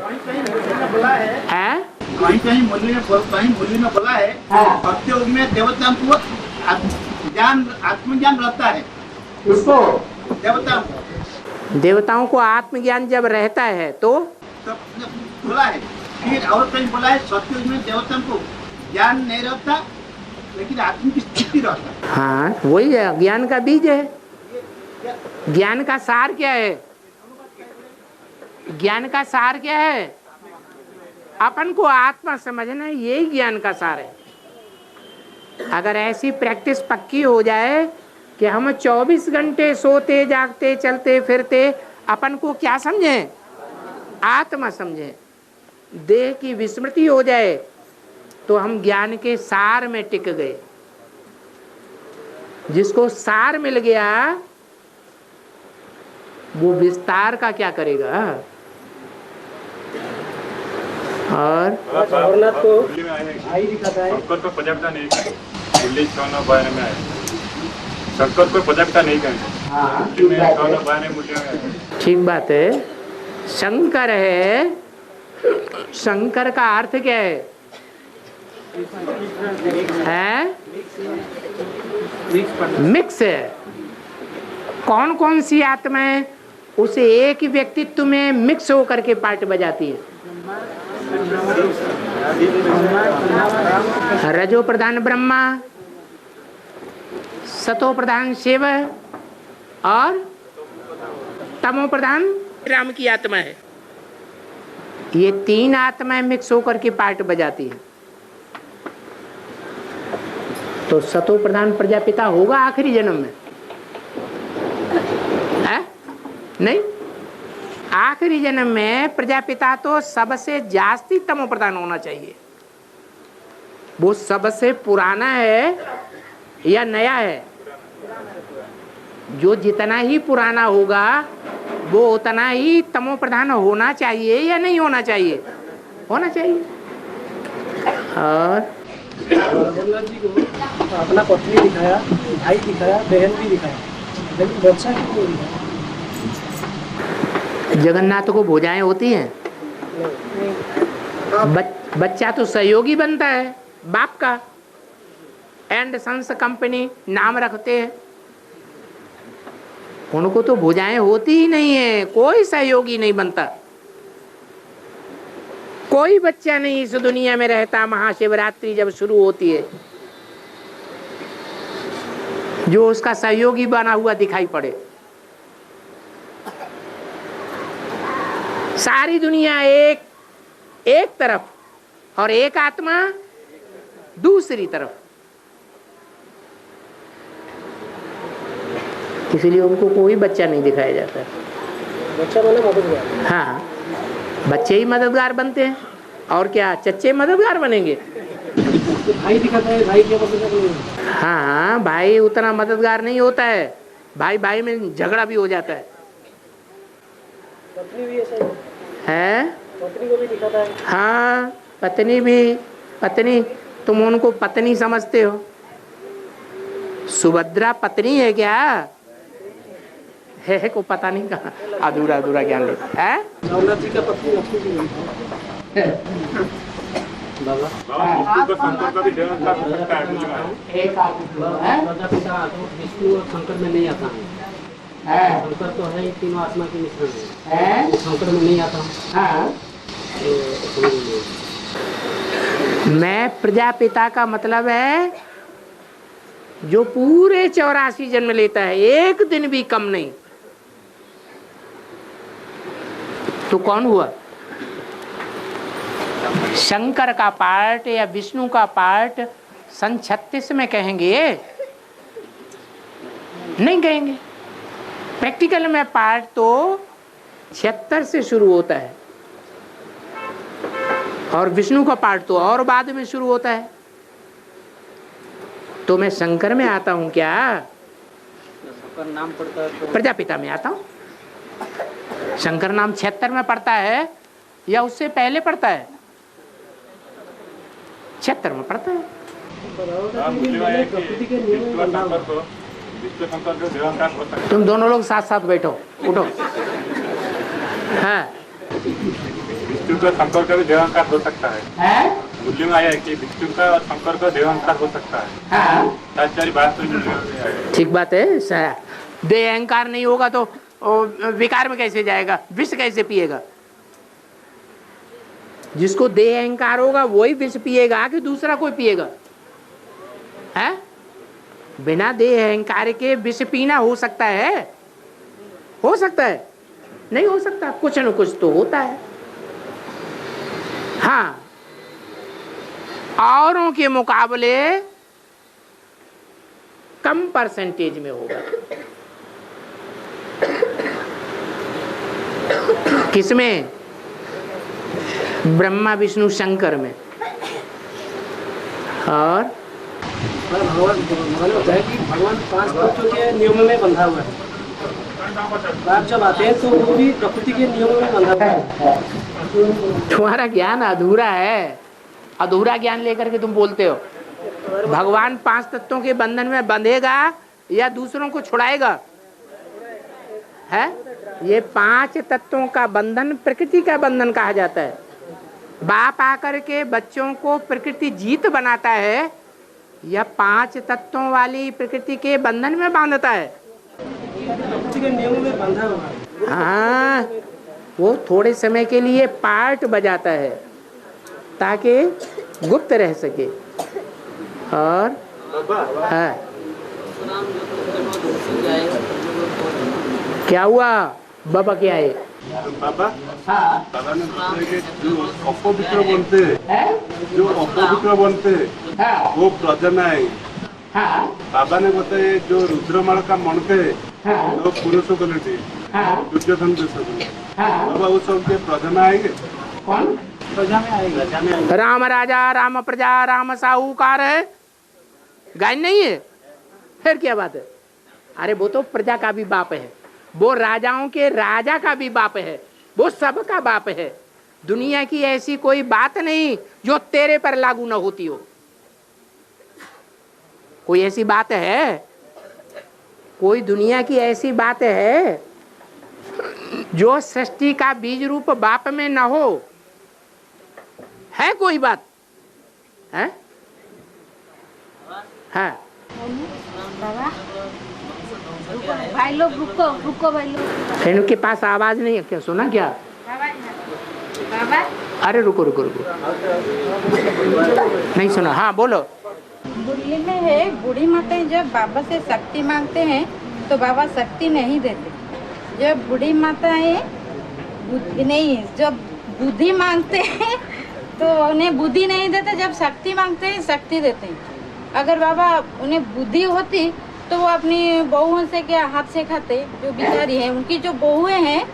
हैं। कहीं मूल्य में बोला है सत्युग में देवता को आत्मज्ञान रहता है। उसको देवता देवताओं को आत्मज्ञान जब रहता है तो बोला है। फिर और कहीं बोला है सत्युग में देवता को ज्ञान नहीं रहता, लेकिन आत्म की स्थिति रहता है। हाँ, वही है, ज्ञान का बीज है। ज्ञान का सार क्या है? ज्ञान का सार क्या है? अपन को आत्मा समझना, यही ज्ञान का सार है। अगर ऐसी प्रैक्टिस पक्की हो जाए कि हम 24 घंटे सोते जागते चलते फिरते अपन को क्या समझें? आत्मा समझें। देह की विस्मृति हो जाए तो हम ज्ञान के सार में टिक गए। जिसको सार मिल गया वो विस्तार का क्या करेगा? और जगन्नाथ को आई दिखाता है। शंकर को प्रजापता नहीं करें, दिल्ली 6 बारे में आए। शंकर को प्रजापता नहीं करें। ठीक बात है। शंकर है, शंकर का अर्थ क्या है? मिक्स है। कौन कौन सी आत्माएं उस एक व्यक्तित्व में मिक्स होकर के पार्ट बजाती है? रजो प्रधान ब्रह्मा, सतो प्रधान शिव और तमो प्रधान राम की आत्मा है। ये 3 आत्माएं मिक्स होकर के पार्ट बजाती है। तो सतो प्रधान प्रजापिता होगा आखिरी जन्म में? है? नहीं, आखिरी जन्म में प्रजापिता तो सबसे जास्ती तमो प्रधान होना चाहिए। वो सबसे पुराना है या नया है? जो जितना ही पुराना होगा वो उतना ही तमो प्रधान होना चाहिए या नहीं होना चाहिए? होना चाहिए। और जगन्नाथ जी को अपना पत्नी दिखाया, भाई दिखाया, बहन भी दिखाया, लेकिन बच्चा क्यों नहीं दिखाया? जगन्नाथ को भुजाएं होती हैं। बच्चा तो सहयोगी बनता है बाप का। एंड सन्स कंपनी नाम रखते हैं। उनको तो भुजाएं होती ही नहीं है, कोई सहयोगी नहीं बनता। कोई बच्चा नहीं इस दुनिया में रहता महाशिवरात्रि जब शुरू होती है जो उसका सहयोगी बना हुआ दिखाई पड़े। सारी दुनिया एक तरफ और एक आत्मा दूसरी तरफ। इसलिए उनको कोई बच्चा नहीं दिखाया जाता। बच्चा बने मददगार। हाँ, बच्चे ही मददगार बनते हैं और क्या चच्चे मददगार बनेंगे? तो भाई दिखाता है, भाई क्या मददगार नहीं है? हाँ, भाई उतना मददगार नहीं होता है। भाई में झगड़ा भी हो जाता है। पत्नी भी ऐसा है? पत्नी को भी दिखाता है। हाँ, पत्नी भी। पत्नी, तुम उनको पत्नी समझते हो? सुभद्रा पत्नी है क्या? है को पता नहीं कहाँ, अधूरा ज्ञान लेता है। जगन्नाथ जी का पत्नी लक्ष्मी जी नहीं है। प्रजापिता विष्णु और शंकर में नहीं आता है। शंकर तो है ही, तीनों आत्मा के मिश्रण है। शंकर में नहीं आता। मैं प्रजापिता का मतलब है जो पूरे 84 जन्म लेता है, एक दिन भी कम नहीं। तो कौन हुआ? शंकर का पार्ट या विष्णु का पार्ट सन 36 में कहेंगे? नहीं कहेंगे। प्रैक्टिकल में पार्ट तो 76 से शुरू होता है और विष्णु का पार्ट तो और बाद में शुरू होता है। तो मैं शंकर में आता हूं क्या? शंकर नाम पड़ता है तो प्रजापिता में आता हूं। शंकर नाम 76 में पड़ता है या उससे पहले पड़ता है? 76 में पड़ता है। तुम दोनों लोग साथ साथ बैठो, उठो। हाँ, विष्णु का शंकर का भी देहांकार हो सकता है। मूल्य में आया है कि विष्णु का और शंकर का देहांकार हो सकता है। सारी बात तो ठीक बात है। देह अहंकार नहीं होगा तो विकार में कैसे जाएगा? विष कैसे पिएगा? जिसको देह अहंकार होगा वही विष पिएगा कि दूसरा कोई पिएगा? है? बिना देह अहंकार के विष पीना हो सकता है? हो सकता है? नहीं हो सकता। कुछ न कुछ तो होता है। हाँ, औरों के मुकाबले कम परसेंटेज में होगा। किसमें? ब्रह्मा विष्णु शंकर में। और भगवान होता है कि भगवान 5 तत्वों के नियमों में बंधा हुआ है। आप जब आते हैं तो वो भी प्रकृति के नियमों में बंधा हुआ है। तुम्हारा ज्ञान अधूरा है। अधूरा ज्ञान लेकर के तुम बोलते हो। भगवान 5 तत्वों के बंधन में बंधेगा या दूसरों को छुड़ाएगा? है? ये 5 तत्वों का बंधन प्रकृति का बंधन कहा जाता है। बाप आकर के बच्चों को प्रकृति जीत बनाता है या 5 तत्वों वाली प्रकृति के बंधन में बांधता है? प्रकृति के नियमों में बंधा हुआ है। हाँ, वो थोड़े समय के लिए पार्ट बजाता है ताकि गुप्त रह सके। और हाँ, क्या हुआ? बाबा क्या है? बाबा बाबा ने बताया कि जो अपवित्र बनते हैं, जो अपवित्र बनते हैं वो प्रजा में आएंगे। बाबा ने बताया जो रुद्रमाल का मनते हैं वो पुरुषों को लेते दुर्योधन बाबा वो सब के प्रजा में आएंगे। कौन प्रजा में आएगा? राम राजा राम प्रजा राम साहूकार है, गाय नहीं है? फिर क्या बात है? अरे वो तो प्रजा का भी बाप है, वो राजाओं के राजा का भी बाप है, वो सबका बाप है। दुनिया की ऐसी कोई बात नहीं जो तेरे पर लागू न होती हो। कोई ऐसी बात है? कोई दुनिया की ऐसी बात है जो सृष्टि का बीज रूप बाप में न हो? है कोई बात? है? है? बाबा भाई लोग रुको भाई लोग। फेनू के पास आवाज नहीं है क्या? सुना क्या? बाबा अरे रुको रुको रुको, नहीं सुना। हाँ बोलो। बुल्ली में है, बूढ़ी माताएं जब बाबा से शक्ति मांगते हैं तो बाबा शक्ति नहीं देते। जब बूढ़ी माताएं नहीं, जब बुद्धि मांगते हैं तो उन्हें बुद्धि नहीं देते। जब शक्ति मांगते हैं शक्ति देते हैं। अगर बाबा उन्हें बुद्धि होती तो वो अपनी बहुओं से क्या हाथ से खाते? जो भिखारी हैं, उनकी जो बहुएं हैं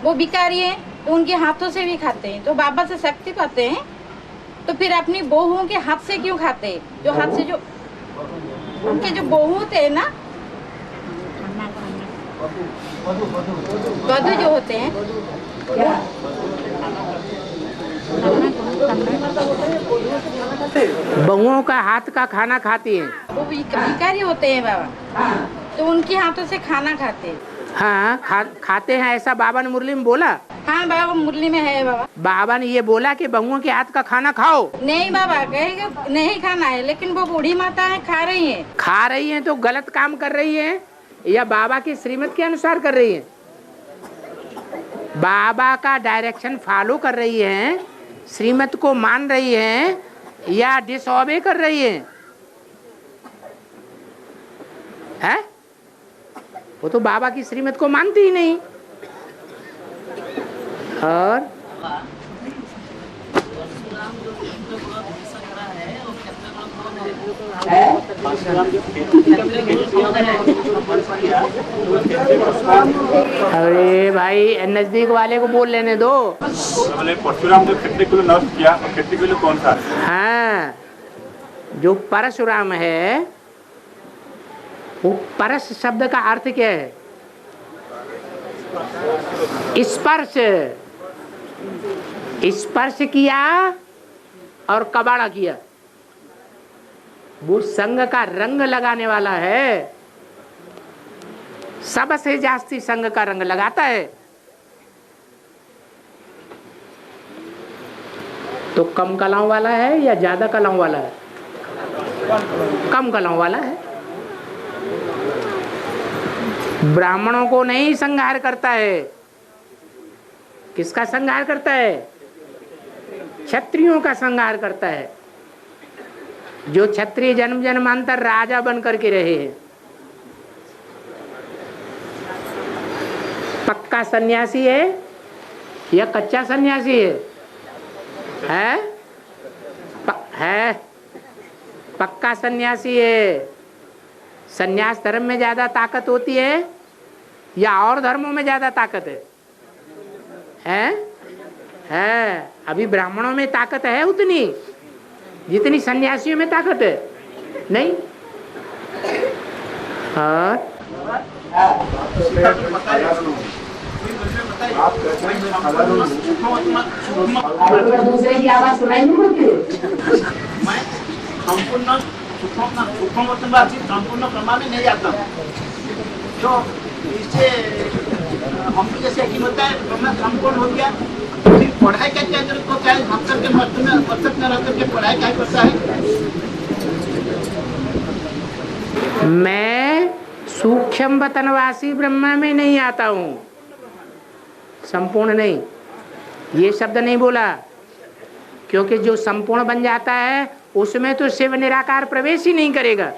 वो भिखारी हैं तो उनके हाथों से भी खाते हैं। तो बाबा से शक्ति पाते हैं तो फिर अपनी बहुओं के हाथ से क्यों खाते? जो हाथ से जो उनके जो बहू होते हैं ना, वधू जो होते हैं, बहुओं का हाथ का खाना खाती हैं। वो भिखारी होते हैं बाबा, तो उनके हाथों से खाना खाते हैं। हाँ खाते हैं, ऐसा बाबा ने मुरली में बोला। हाँ बाबा मुरली में है बाबा। बाबा ने ये बोला कि बहुओं के हाथ का खाना खाओ। नहीं बाबा कहेगा नहीं खाना है, लेकिन वो बूढ़ी माता है खा रही है। खा रही हैं तो गलत काम कर रही हैं या बाबा की श्रीमत के अनुसार कर रही हैं? बाबा का डायरेक्शन फॉलो कर रही हैं, श्रीमत को मान रही हैं या डिसऑबे कर रही हैं? वो तो बाबा की श्रीमत को मानती ही नहीं। और अरे भाई नजदीक वाले को बोल लेने दो। परशुराम जो क्षत्रिय को नष्ट किया, क्षत्रिय को कौन सा? हाँ, जो परशुराम है, वो परस शब्द का अर्थ क्या है? स्पर्श। स्पर्श किया और कबाड़ा किया। वो संग का रंग लगाने वाला है, सबसे जास्ती संग का रंग लगाता है। तो कम कलाओं वाला है या ज्यादा कलाओं वाला है? कम कलाओं वाला है। ब्राह्मणों को नहीं संहार करता है, किसका संहार करता है? क्षत्रियों का संहार करता है, जो क्षत्रिय जन्म जन्मांतर राजा बन करके रहे हैं। पक्का सन्यासी है या कच्चा सन्यासी है? पक्का सन्यासी है। सन्यास धर्म में ज्यादा ताकत होती है या और धर्मों में ज्यादा ताकत है? अभी ब्राह्मणों में ताकत है उतनी जितनी सन्यासियों में ताकत है? नहीं। और दूसरे की आवाज सुनाई नहीं पड़ती। संपूर्ण क्रमा में नहीं आता, तो इससे हम भी जैसे यकीन होता है ब्रह्म संपूर्ण हो गया, फिर पढ़ाई क्या क्या जरूरत को क्या हम करके मकसद में रह करके पढ़ाई क्या करता है? मैं सूक्ष्म वतनवासी ब्रह्मा में नहीं आता हूँ, संपूर्ण नहीं। ये शब्द नहीं बोला, क्योंकि जो संपूर्ण बन जाता है उसमें तो शिव निराकार प्रवेश ही नहीं करेगा।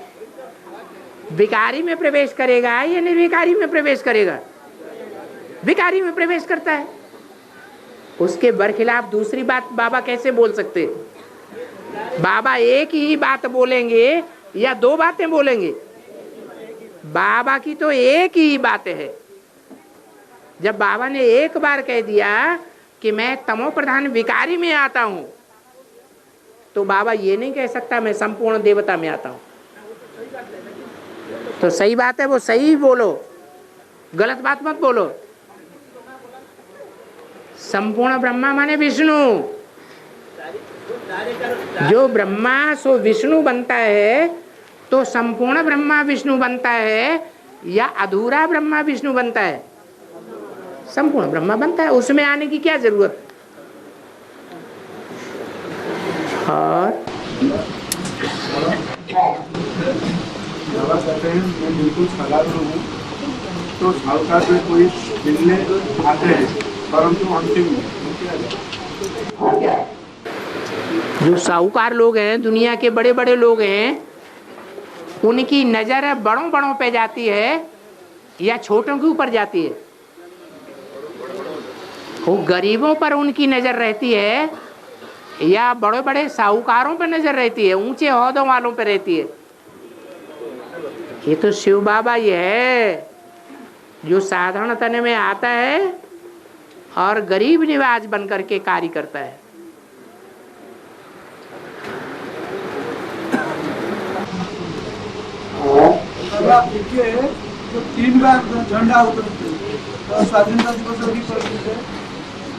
विकारी में प्रवेश करेगा या निर्विकारी में प्रवेश करेगा? विकारी में प्रवेश करता है। उसके बरखिलाफ दूसरी बात बाबा कैसे बोल सकते? बाबा एक ही बात बोलेंगे या दो बातें बोलेंगे? बाबा की तो एक ही बात है। जब बाबा ने एक बार कह दिया कि मैं तमो प्रधान विकारी में आता हूं, तो बाबा ये नहीं कह सकता मैं संपूर्ण देवता में आता हूं। तो सही बात है वो सही बोलो, गलत बात मत बोलो। संपूर्ण ब्रह्मा माने विष्णु। जो ब्रह्मा सो विष्णु बनता है, तो संपूर्ण ब्रह्मा विष्णु बनता है या अधूरा ब्रह्मा विष्णु बनता है? संपूर्ण ब्रह्मा बनता है, उसमें आने की क्या जरूरत? और कहते हैं मैं बिल्कुल साधारण हूँ, तो साहूकार में कोई मिलने आते हैं, परंतु अंतिम जो साहूकार लोग हैं, दुनिया के बड़े बड़े लोग हैं, उनकी नजर बड़ों बड़ों पे जाती है या छोटों के ऊपर जाती है? वो गरीबों पर उनकी नजर रहती है या बड़े बड़े साहूकारों पर नजर रहती है, ऊंचे ओहदों वालों पर रहती है? ये तो शिव बाबा ये है जो साधारण तन में आता है और गरीब निवाज बन करके कार्य करता है। देखिए तो 3 बार झंडा उतरते, तो स्वाधीनता दिवस भी पड़ती है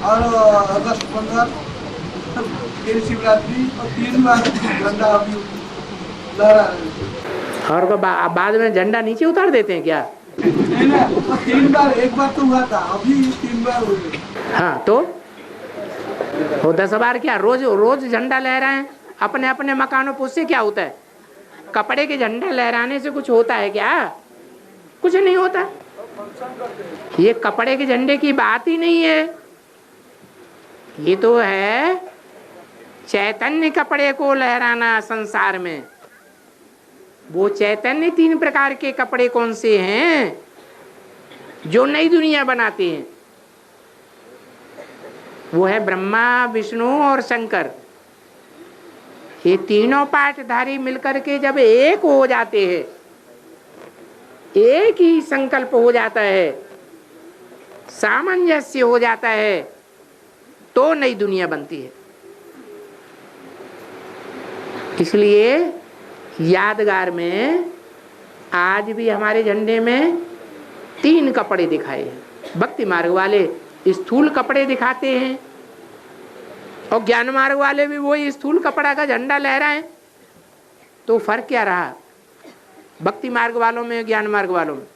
और अगस्त 15 फिर शिवरात्रि, और 3 बार झंडा अभी लहरा रहे। और बाद में झंडा नीचे उतार देते हैं क्या? नहीं ना, तो 3 बार, एक बार तो हुआ था, अभी 3 बार हो गए। हाँ तो वो 10 बार क्या? रोज रोज झंडा लहराएं अपने अपने मकानों पर, उससे क्या होता है? कपड़े के झंडा लहराने से कुछ होता है क्या? कुछ नहीं होता। ये कपड़े के झंडे की बात ही नहीं है, ये तो है चैतन्य कपड़े को लहराना संसार में। वो चैतन्य 3 प्रकार के कपड़े कौन से हैं जो नई दुनिया बनाते हैं? वो है ब्रह्मा, विष्णु और शंकर। ये तीनों पाठधारी मिलकर के जब एक हो जाते हैं, एक ही संकल्प हो जाता है, सामंजस्य हो जाता है, तो नई दुनिया बनती है। इसलिए यादगार में आज भी हमारे झंडे में 3 कपड़े दिखाए हैं। भक्ति मार्ग वाले स्थूल कपड़े दिखाते हैं और ज्ञान मार्ग वाले भी वही स्थूल कपड़ा का झंडा लहराएं। तो फर्क क्या रहा भक्ति मार्ग वालों में, ज्ञान मार्ग वालों में?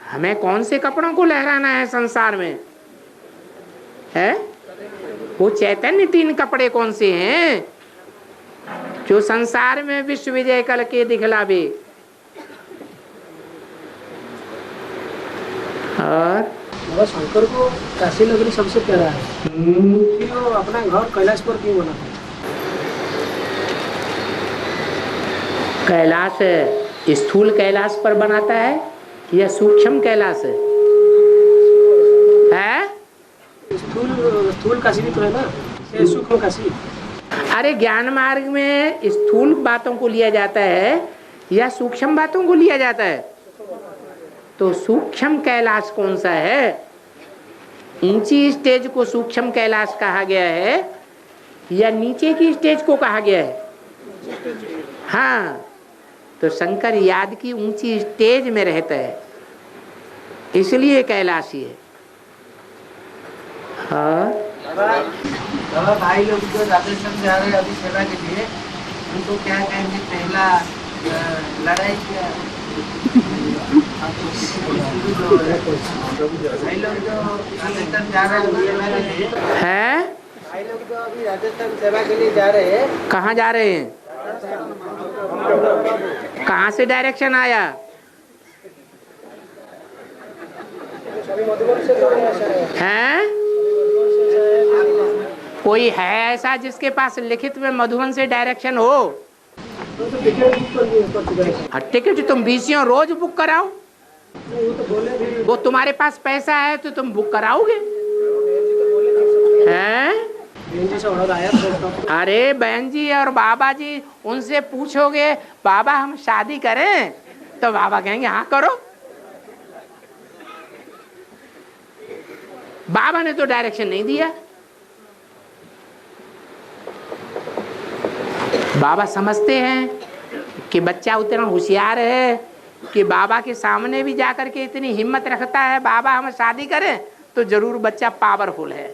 हमें कौन से कपड़ों को लहराना है संसार में? है वो चैतन्य 3 कपड़े कौन से हैं जो संसार में विश्व विजय करके दिखलावे। और बाबा शंकर को काशी नगरी सबसे प्यारा है, फिर वो अपना घर कैलाश पर क्यों बना? कैलाश स्थूल कैलाश पर बनाता है या सूक्ष्म कैलाश है? स्थूल काशी भी तो है ना, ये सूक्ष्म काशी। अरे ज्ञान मार्ग में स्थूल बातों को लिया जाता है या सूक्ष्म बातों को लिया जाता है? तो सूक्ष्म कैलाश कौन सा है? ऊंची स्टेज को सूक्ष्म कैलाश कहा गया है या नीचे की स्टेज को कहा गया है? हाँ, तो शंकर याद की ऊंची स्टेज में रहता है, इसलिए कैलाशी है। हाँ भाई लोग जो राजस्थान जा रहे हैं अभी सेवा के लिए, उनको क्या कहेंगे? पहला लड़ाई क्या भाई लोग जो राजस्थान जा रहे हैं, भाई लोग जो अभी राजस्थान सेवा के लिए जा रहे हैं, कहाँ जा रहे हैं? कहाँ से डायरेक्शन आया? हैं? कोई है ऐसा जिसके पास लिखित में मधुबन से डायरेक्शन हो? टिकट तुम बीसियों रोज बुक कराओ, वो तुम्हारे पास पैसा है तो तुम बुक कराओगे? हैं? अरे बहन जी और बाबा जी, उनसे पूछोगे बाबा हम शादी करें, तो बाबा कहेंगे हाँ करो। बाबा ने तो डायरेक्शन नहीं दिया। बाबा समझते हैं कि बच्चा उतना होशियार है कि बाबा के सामने भी जाकर के इतनी हिम्मत रखता है, बाबा हम शादी करें, तो जरूर बच्चा पावरफुल है।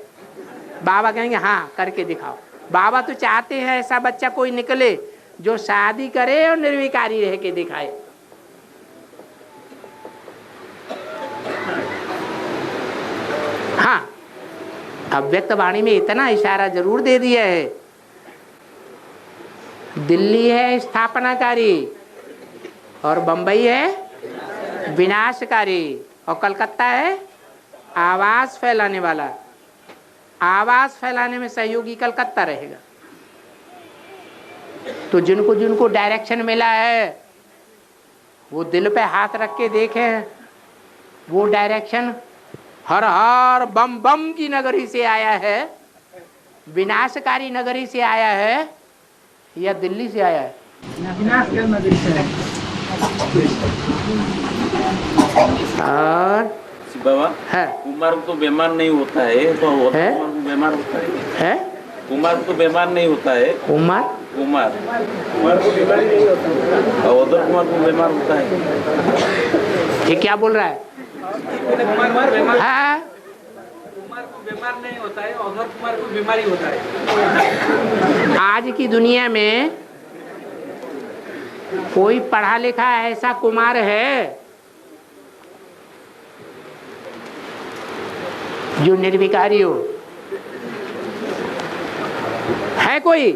बाबा कहेंगे हाँ करके दिखाओ। बाबा तो चाहते हैं ऐसा बच्चा कोई निकले जो शादी करे और निर्विकारी रह के दिखाए। हाँ, अव्यक्त वाणी में इतना इशारा जरूर दे दिया है। दिल्ली है स्थापनाकारी और बंबई है विनाशकारी और कलकत्ता है आवाज फैलाने वाला। आवाज फैलाने में सहयोगी कलकत्ता रहेगा। तो जिनको जिनको डायरेक्शन मिला है वो दिल पे हाथ रख के देखें, वो डायरेक्शन हर हर बम बम की नगरी से आया है, विनाशकारी नगरी से आया है या दिल्ली से आया है? विनाशकारी नगरी से। और बाबा है कुमार तो बीमार नहीं होता है, तो है? कुमार को बीमार होता है? कुमार तो बीमार नहीं होता है। कुमार कुमार को बीमार नहीं होता, और उधर कुमार को बीमार होता है। ये क्या बोल रहा है? हाँ, कुमार को बीमार नहीं होता है, उधर कुमार को बीमारी होता है। आज की दुनिया में कोई पढ़ा लिखा ऐसा कुमार है जो निर्विकारी हो? है कोई?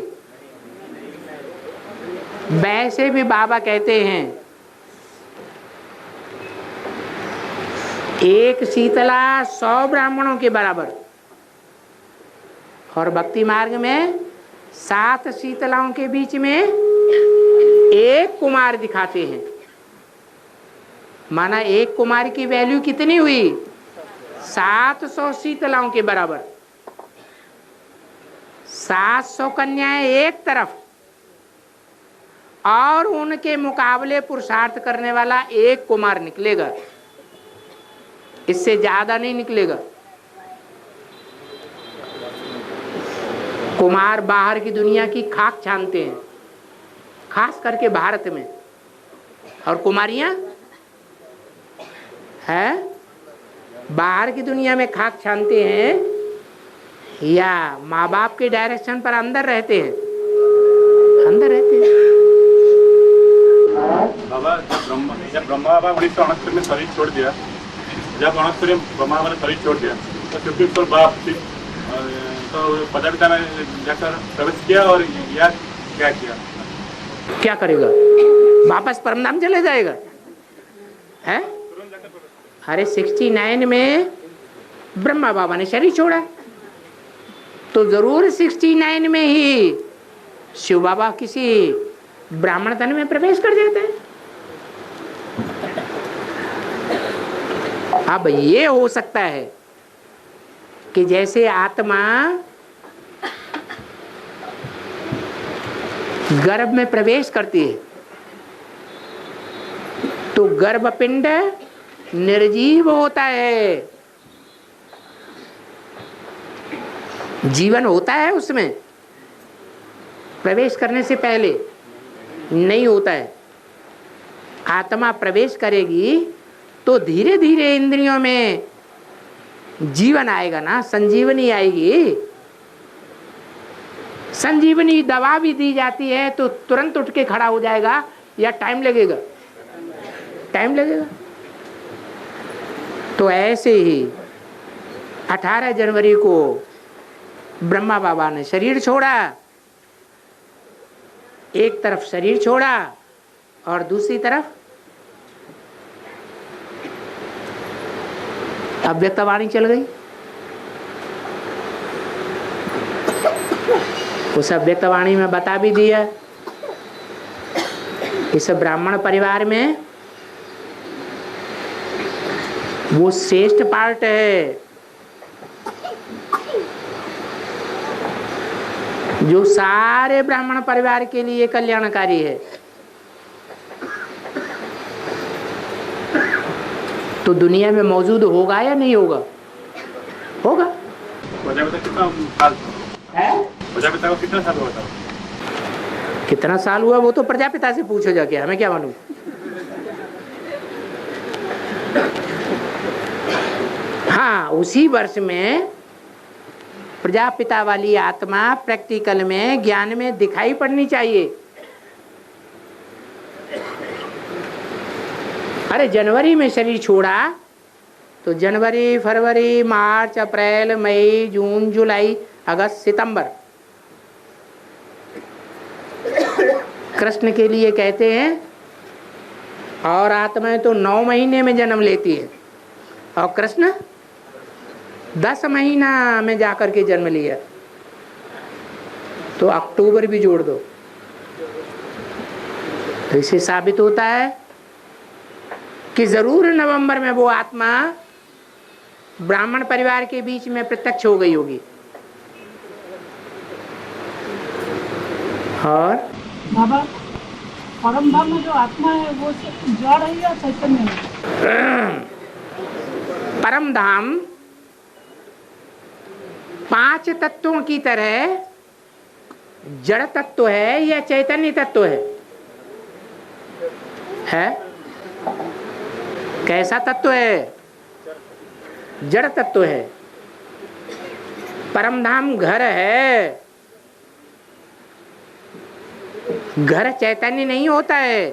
वैसे भी बाबा कहते हैं एक शीतला 100 ब्राह्मणों के बराबर, और भक्ति मार्ग में 7 शीतलाओं के बीच में एक कुमार दिखाते हैं। माना एक कुमार की वैल्यू कितनी हुई? 700 शीतलाओं के बराबर। 700 कन्याएं एक तरफ और उनके मुकाबले पुरुषार्थ करने वाला एक कुमार निकलेगा, इससे ज्यादा नहीं निकलेगा। कुमार बाहर की दुनिया की खाक छानते हैं, खास करके भारत में, और कुमारियां है बाहर की दुनिया में खाक छानते हैं या माँ बाप के डायरेक्शन पर अंदर रहते हैं, अंदर रहते हैं। बाबा जब ब्रह्मा बाबा 1969 में शरीर छोड़ दिया, जब 69 में ब्रह्मा बाबा ने शरीर छोड़ दिया तो 54 बाप थी, तो प्रजापिता ने जाकर प्रवेश किया और या क्या किया? क्या करेगा? वापस परमधाम चले जाएगा है? अरे 69 में ब्रह्मा बाबा ने शरीर छोड़ा तो जरूर 69 में ही शिव बाबा किसी ब्राह्मण तन में प्रवेश कर जाते हैं। अब ये हो सकता है कि जैसे आत्मा गर्भ में प्रवेश करती है तो गर्भपिंड निर्जीव होता है, जीवन होता है उसमें, प्रवेश करने से पहले नहीं होता है। आत्मा प्रवेश करेगी तो धीरे धीरे इंद्रियों में जीवन आएगा ना, संजीवनी आएगी। संजीवनी दवा भी दी जाती है तो तुरंत उठ के खड़ा हो जाएगा या टाइम लगेगा? टाइम लगेगा। तो ऐसे ही 18 जनवरी को ब्रह्मा बाबा ने शरीर छोड़ा, एक तरफ शरीर छोड़ा और दूसरी तरफ अव्यक्तवाणी चल गई। उस अव्यक्तवाणी में बता भी दिया इस ब्राह्मण परिवार में वो श्रेष्ठ पार्ट है जो सारे ब्राह्मण परिवार के लिए कल्याणकारी है। तो दुनिया में मौजूद होगा या नहीं होगा? होगा। प्रजापिता कितना साल है? प्रजापिता को कितना साल हुआ था? कितना साल हुआ वो तो प्रजापिता से पूछो जाके, हमें क्या मालूम। हाँ, उसी वर्ष में प्रजापिता वाली आत्मा प्रैक्टिकल में ज्ञान में दिखाई पड़नी चाहिए। अरे जनवरी में शरीर छोड़ा तो जनवरी, फरवरी, मार्च, अप्रैल, मई, जून, जुलाई, अगस्त, सितंबर कृष्ण के लिए कहते हैं। और आत्माएं तो 9 महीने में जन्म लेती है और कृष्ण 10 महीना में जाकर के जन्म लिया। तो अक्टूबर भी जोड़ दो तो इससे साबित होता है कि जरूर नवंबर में वो आत्मा ब्राह्मण परिवार के बीच में प्रत्यक्ष हो गई होगी। और बाबा परम धाम में जो आत्मा है वो जड़ है या चैतन्य है? परम धाम 5 तत्वों की तरह जड़ तत्व है या चैतन्य तत्व है? कैसा तत्व है? जड़ तत्व है। परम धाम घर है, घर चैतन्य नहीं होता है।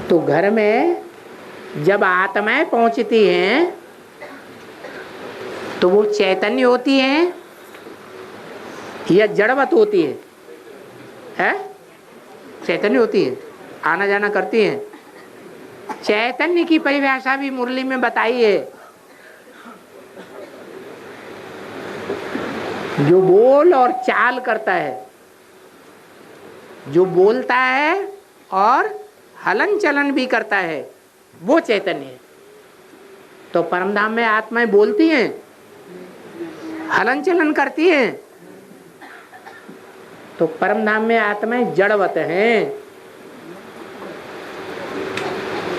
तो घर में जब आत्माएं पहुंचती हैं तो वो चैतन्य होती हैं या जड़वत होती है? चैतन्य होती है, आना जाना करती हैं। चैतन्य की परिभाषा भी मुरली में बताई है जो बोल और चाल करता है, जो बोलता है और हलन चलन भी करता है, वो चैतन्य है। तो परमधाम में आत्माएं बोलती हैं, हलन चलन करती हैं, तो परमधाम में आत्माएं जड़वत हैं।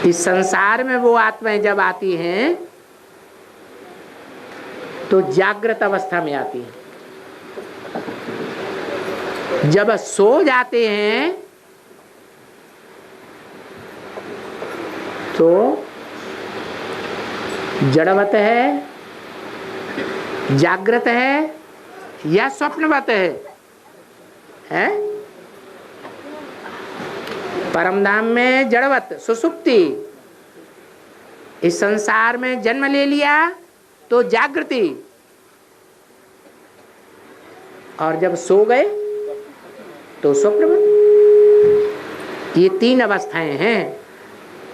इस संसार में वो आत्माएं जब आती हैं तो जागृत अवस्था में आती हैं। जब सो जाते हैं तो जड़वत है, जागृत है या स्वप्नवत है? परमधाम में जड़वत सुसुप्ति, इस संसार में जन्म ले लिया तो जागृति, और जब सो गए तो स्वप्नवत। ये तीन अवस्थाएं हैं।